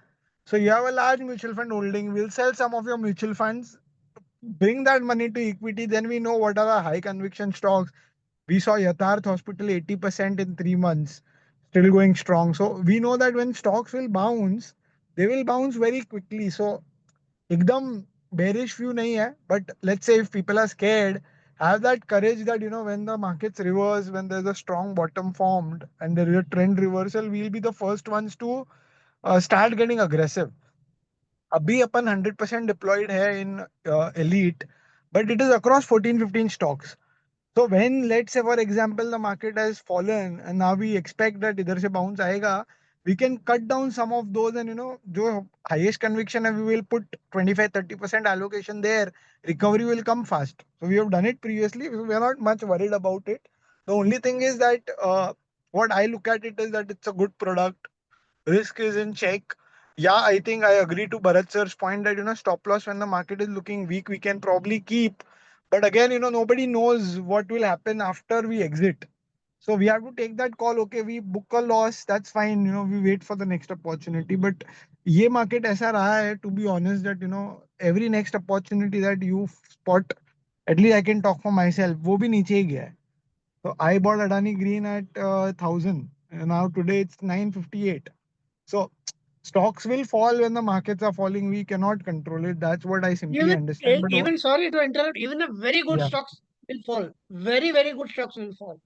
So you have a large mutual fund holding. We'll sell some of your mutual funds, bring that money to equity. Then we know what are the high conviction stocks. We saw Yatharth Hospital 80% in 3 months, still going strong. So we know that when stocks will bounce, they will bounce very quickly. So ekdam bearish view nahi hai. But let's say if people are scared, have that courage that, when the markets reverse, when there's a strong bottom formed and there is a trend reversal, we'll be the first ones to start getting aggressive. अभी अपन 100% deployed है in elite, but it is across 14-15 stocks. So when, let's say for example, the market has fallen and now we expect that इधर से bounce आएगा, we can cut down some of those, and जो highest conviction है, we will put 25-30% allocation there. Recovery will come fast. So we have done it previously. We are not much worried about it. The only thing is that what I look at it is that it's a good product. Risk is in check. Yeah, I think I agree to Bharat sir's point that, stop loss when the market is looking weak, we can probably keep. But again, nobody knows what will happen after we exit. So we have to take that call. Okay, we book a loss, that's fine. We wait for the next opportunity. But ये market ऐसा रहा है, to be honest, that, every next opportunity that you spot, at least I can talk for myself, वो भी नीचे ही गया है. So I bought Adani Green at 1,000. And now today it's 958. So stocks will fall when the markets are falling. We cannot control it. That's what I simply understand. But Even sorry to interrupt, even the very good yeah, stocks will fall. Very, very good stocks will fall.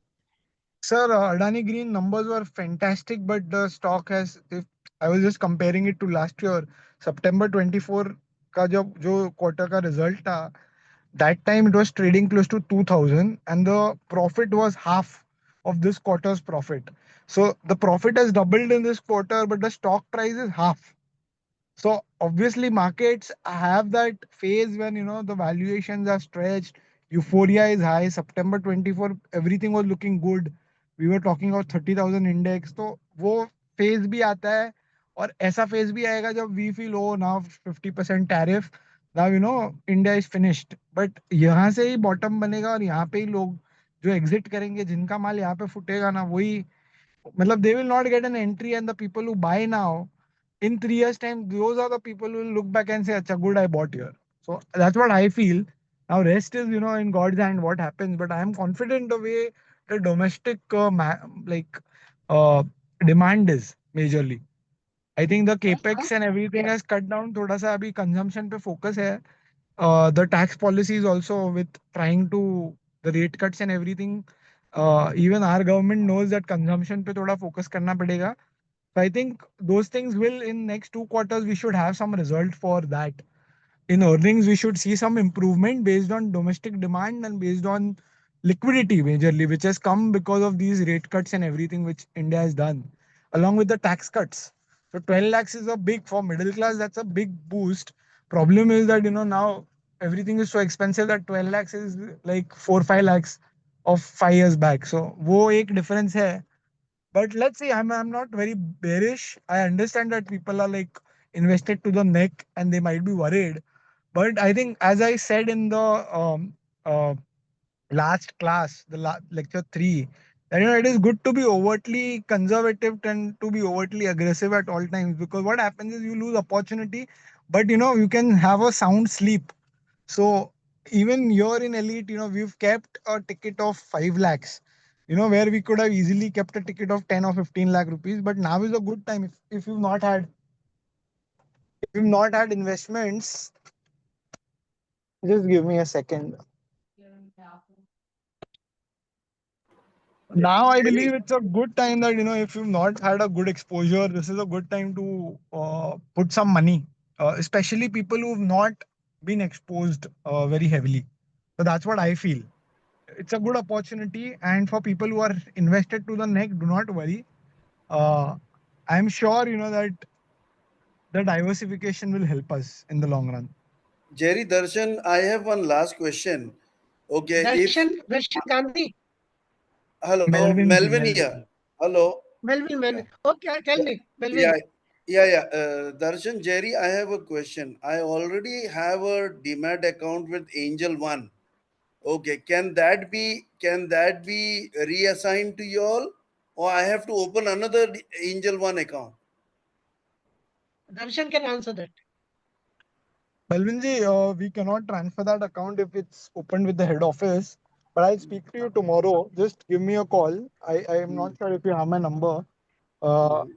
sir, Adani Green numbers were fantastic, but the stock has. If I was just comparing it to last year, September 24 का जो quarter का result था, that time it was trading close to 2,000 and the profit was half of this quarter's profit. So the profit has doubled in this quarter, but the stock price is half. So obviously markets have that phase when, the valuations are stretched, euphoria is high. September 24 everything was looking good. We were talking about 30,000 index. तो वो phase भी आता है, और ऐसा phase भी आएगा जब we feel, oh now 50% tariff, now India is finished. But यहाँ से ही bottom बनेगा और यहाँ पे ही लोग जो exit करेंगे, जिनका माल यहाँ पे फुटेगा ना, वही मतलब they will not get an entry, and the people who buy now, in 3 years time, those are the people who will look back and say, acha, good, I bought here. So that's what I feel. Now rest is, in God's hand what happens, but I am confident the way the domestic uh, demand is majorly. I think the capex and everything has cut down. Thoda sa abhi consumption pe focus hai. The tax policies also, with trying to the rate cuts and everything. Even our government knows that consumption pe thoda focus karna padega. So I think those things will, in next 2 quarters, we should have some result for that. In earnings, we should see some improvement based on domestic demand and based on liquidity majorly, which has come because of these rate cuts and everything which India has done, along with the tax cuts. So 12 lakhs is a big, for middle class, that's a big boost. Problem is that, now everything is so expensive that 12 lakhs is like 4-5 lakhs of 5 years back. So wo ek difference hai. But let's see, I'm not very bearish. I understand that people are like invested to the neck and they might be worried. But I think, as I said in the uh, last class, the lecture 3, that, it is good to be overtly conservative and to be overtly aggressive at all times, because what happens is you lose opportunity, but you can have a sound sleep. So even here in elite, we've kept a ticket of 5 lakhs, where we could have easily kept a ticket of 10 or 15 lakh rupees. But now is a good time. If you've not had investments, just give me a second. Now I believe it's a good time that, if you've not had a good exposure, this is a good time to put some money, especially people who've not been exposed very heavily. So that's what I feel. It's a good opportunity, and for people who are invested to the neck, do not worry. uh, I'm sure that the diversification will help us in the long run. Jerry Darshan, I have one last question. Okay, if Darshan Gandhi, hello, Melvin ji, Melvin Melvin here. ji. Hello. Melvin. Yeah. Okay, tell Yeah. me, Yeah. Melvin. Yeah. Darshan, Jerry, I have a question. I already have a Demat account with Angel One. Okay, can that be reassigned to you all, or I have to open another Angel One account? Darshan can answer that. Melvin ji, we cannot transfer that account if it's opened with the head office. But I'll speak to you tomorrow. Just give me a call. I am not sure if you have my number.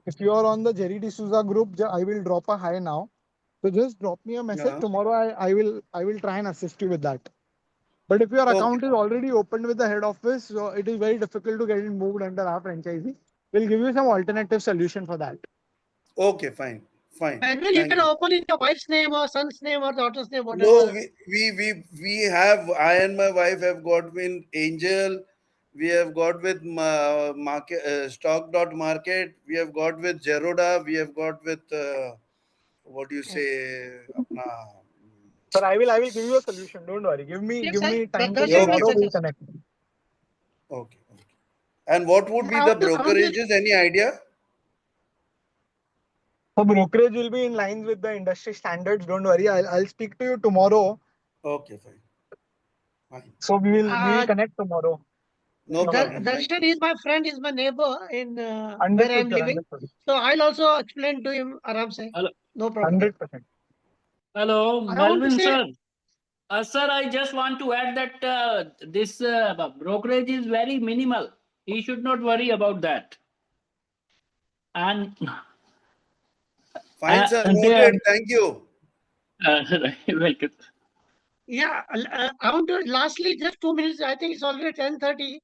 If you are on the Jerry D'Souza group, I will drop a hi now. So just drop me a message Uh, tomorrow. I will try and assist you with that. But if your okay, account is already opened with the head office, so it is very difficult to get it moved under our franchisee. We'll give you some alternative solution for that. okay, fine, fine. Melvin, you Thank can you. open in your wife's name or son's name or daughter's name, No, whatever. we have, I and my wife have got with Angel, we have got with market stock dot market, we have got with Zeroda, we have got with what do you Okay. say, apna, Sir, I will give you a solution. Don't worry. Give me time till Darshan will okay, tomorrow. set We'll us. connect. okay, okay. And what would Yeah, be the brokerages? Any idea? So brokerage will be in lines with the industry standards. Don't worry. I'll speak to you tomorrow. Okay, fine, fine. So we will uh, connect tomorrow. No No problem. problem. Thank Darshan is my friend, is my neighbor in where I Understood, am sir. living. Understood. So I'll also explain to him Aram se. Hello, No problem. 100%. hello, I want to Melvin say, sir. Sir, I just want to add that this brokerage is very minimal. He should not worry about that. And Fine, sir. there, Noted. Thank you. welcome. yeah, I want to lastly just 2 minutes. I think it's already 10:30.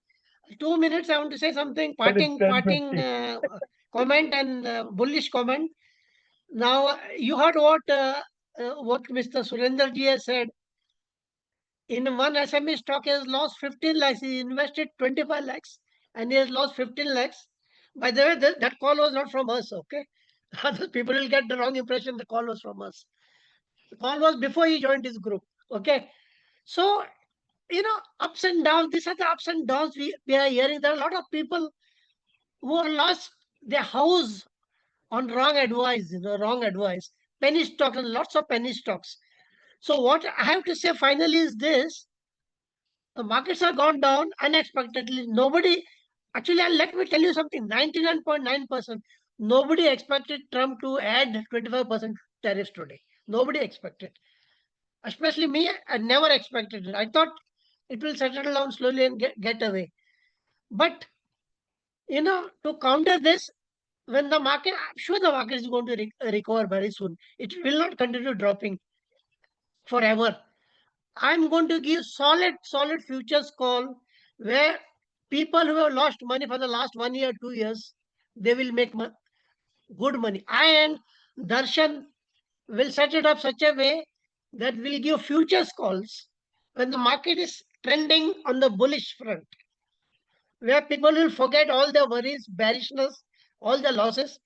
2 minutes. I want to say something. Sir, it's Parting 10:50. comment and bullish comment. Now you heard what Mr. Surender ji has said. In one SME stock, he has lost 15 lakhs. He invested 25 lakhs and he has lost 15 lakhs. By the way, that call was not from us, okay? Other people will get the wrong impression the call was from us. The call was before he joined his group, okay? So, ups and downs, these are the ups and downs we are hearing. There are a lot of people who have lost their house on wrong advice, wrong advice. Penny stocks and lots of penny stocks. So, what I have to say finally is this: the markets have gone down unexpectedly. Actually, let me tell you something 99.9%, nobody expected Trump to add 25% tariffs today. Nobody expected. Especially me, I never expected it. I thought it will settle down slowly and get away. But, to counter this, when the market, I'm sure the market is going to recover very soon. It will not continue dropping forever. I'm going to give solid futures call where people who have lost money for the last 1 year, 2 years, they will make good money. I and Darshan will set it up such a way that will give futures calls when the market is trending on the bullish front, where people will forget all their worries, bearishness, all the losses,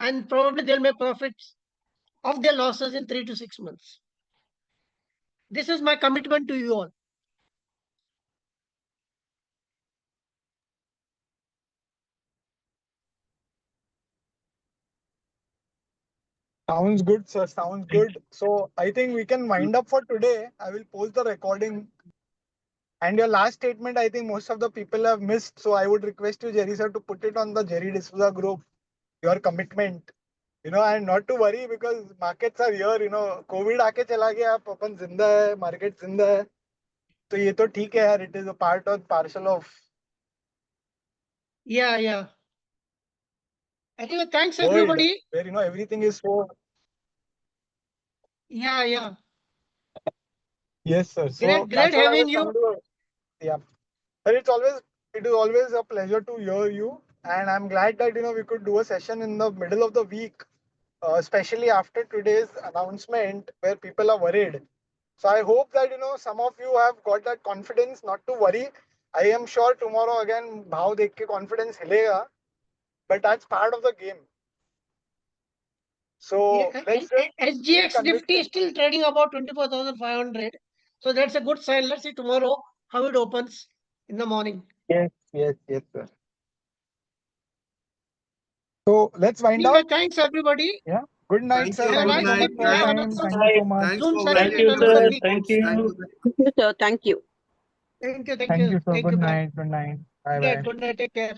and probably they'll make profits of their losses in 3 to 6 months. This is my commitment to you all. Sounds good, sir. Sounds Thank good. So I think we can you. wind up for today. I will post the recording. And your last statement, I think most of the people have missed. So I would request you, Jerry sir, to put it on the Jerry D'Souza group, your commitment. And not to worry because markets are here. COVID आके चला गया, आप अपन जिंदा है, market जिंदा है. तो ये तो ठीक है यार. It is a part or parcel of Yeah. Anyway, thanks world everybody. where everything is so. Yeah. Yes, sir. So Great that's what I was having trying you. to. Yeah. But it is always a pleasure to hear you, and I'm glad that we could do a session in the middle of the week, especially after today's announcement where people are worried. So I hope that some of you have got that confidence not to worry. I am sure tomorrow again भाव देख के confidence हिलेगा, but that's part of the game. So let's just SGX convict Nifty him. is still trading about 24,500. So that's a good sign. Let's see tomorrow how it opens in the morning. Yes, sir. So let's wind Anyway, up. thanks everybody. Yeah. Good night, Thank sir. you. Have a Thank you Good so nice much night. evening. for your We have time. another Thank you so much. Thanks Zoom for session Thank validating in you, the another sir. week. Thank reports. Thank you. you. Thank you, sir. Thank you. Thank you. Thank you, sir. Thank Good you. Bye. night. Good night. Bye Good night. bye. Good night. Take care.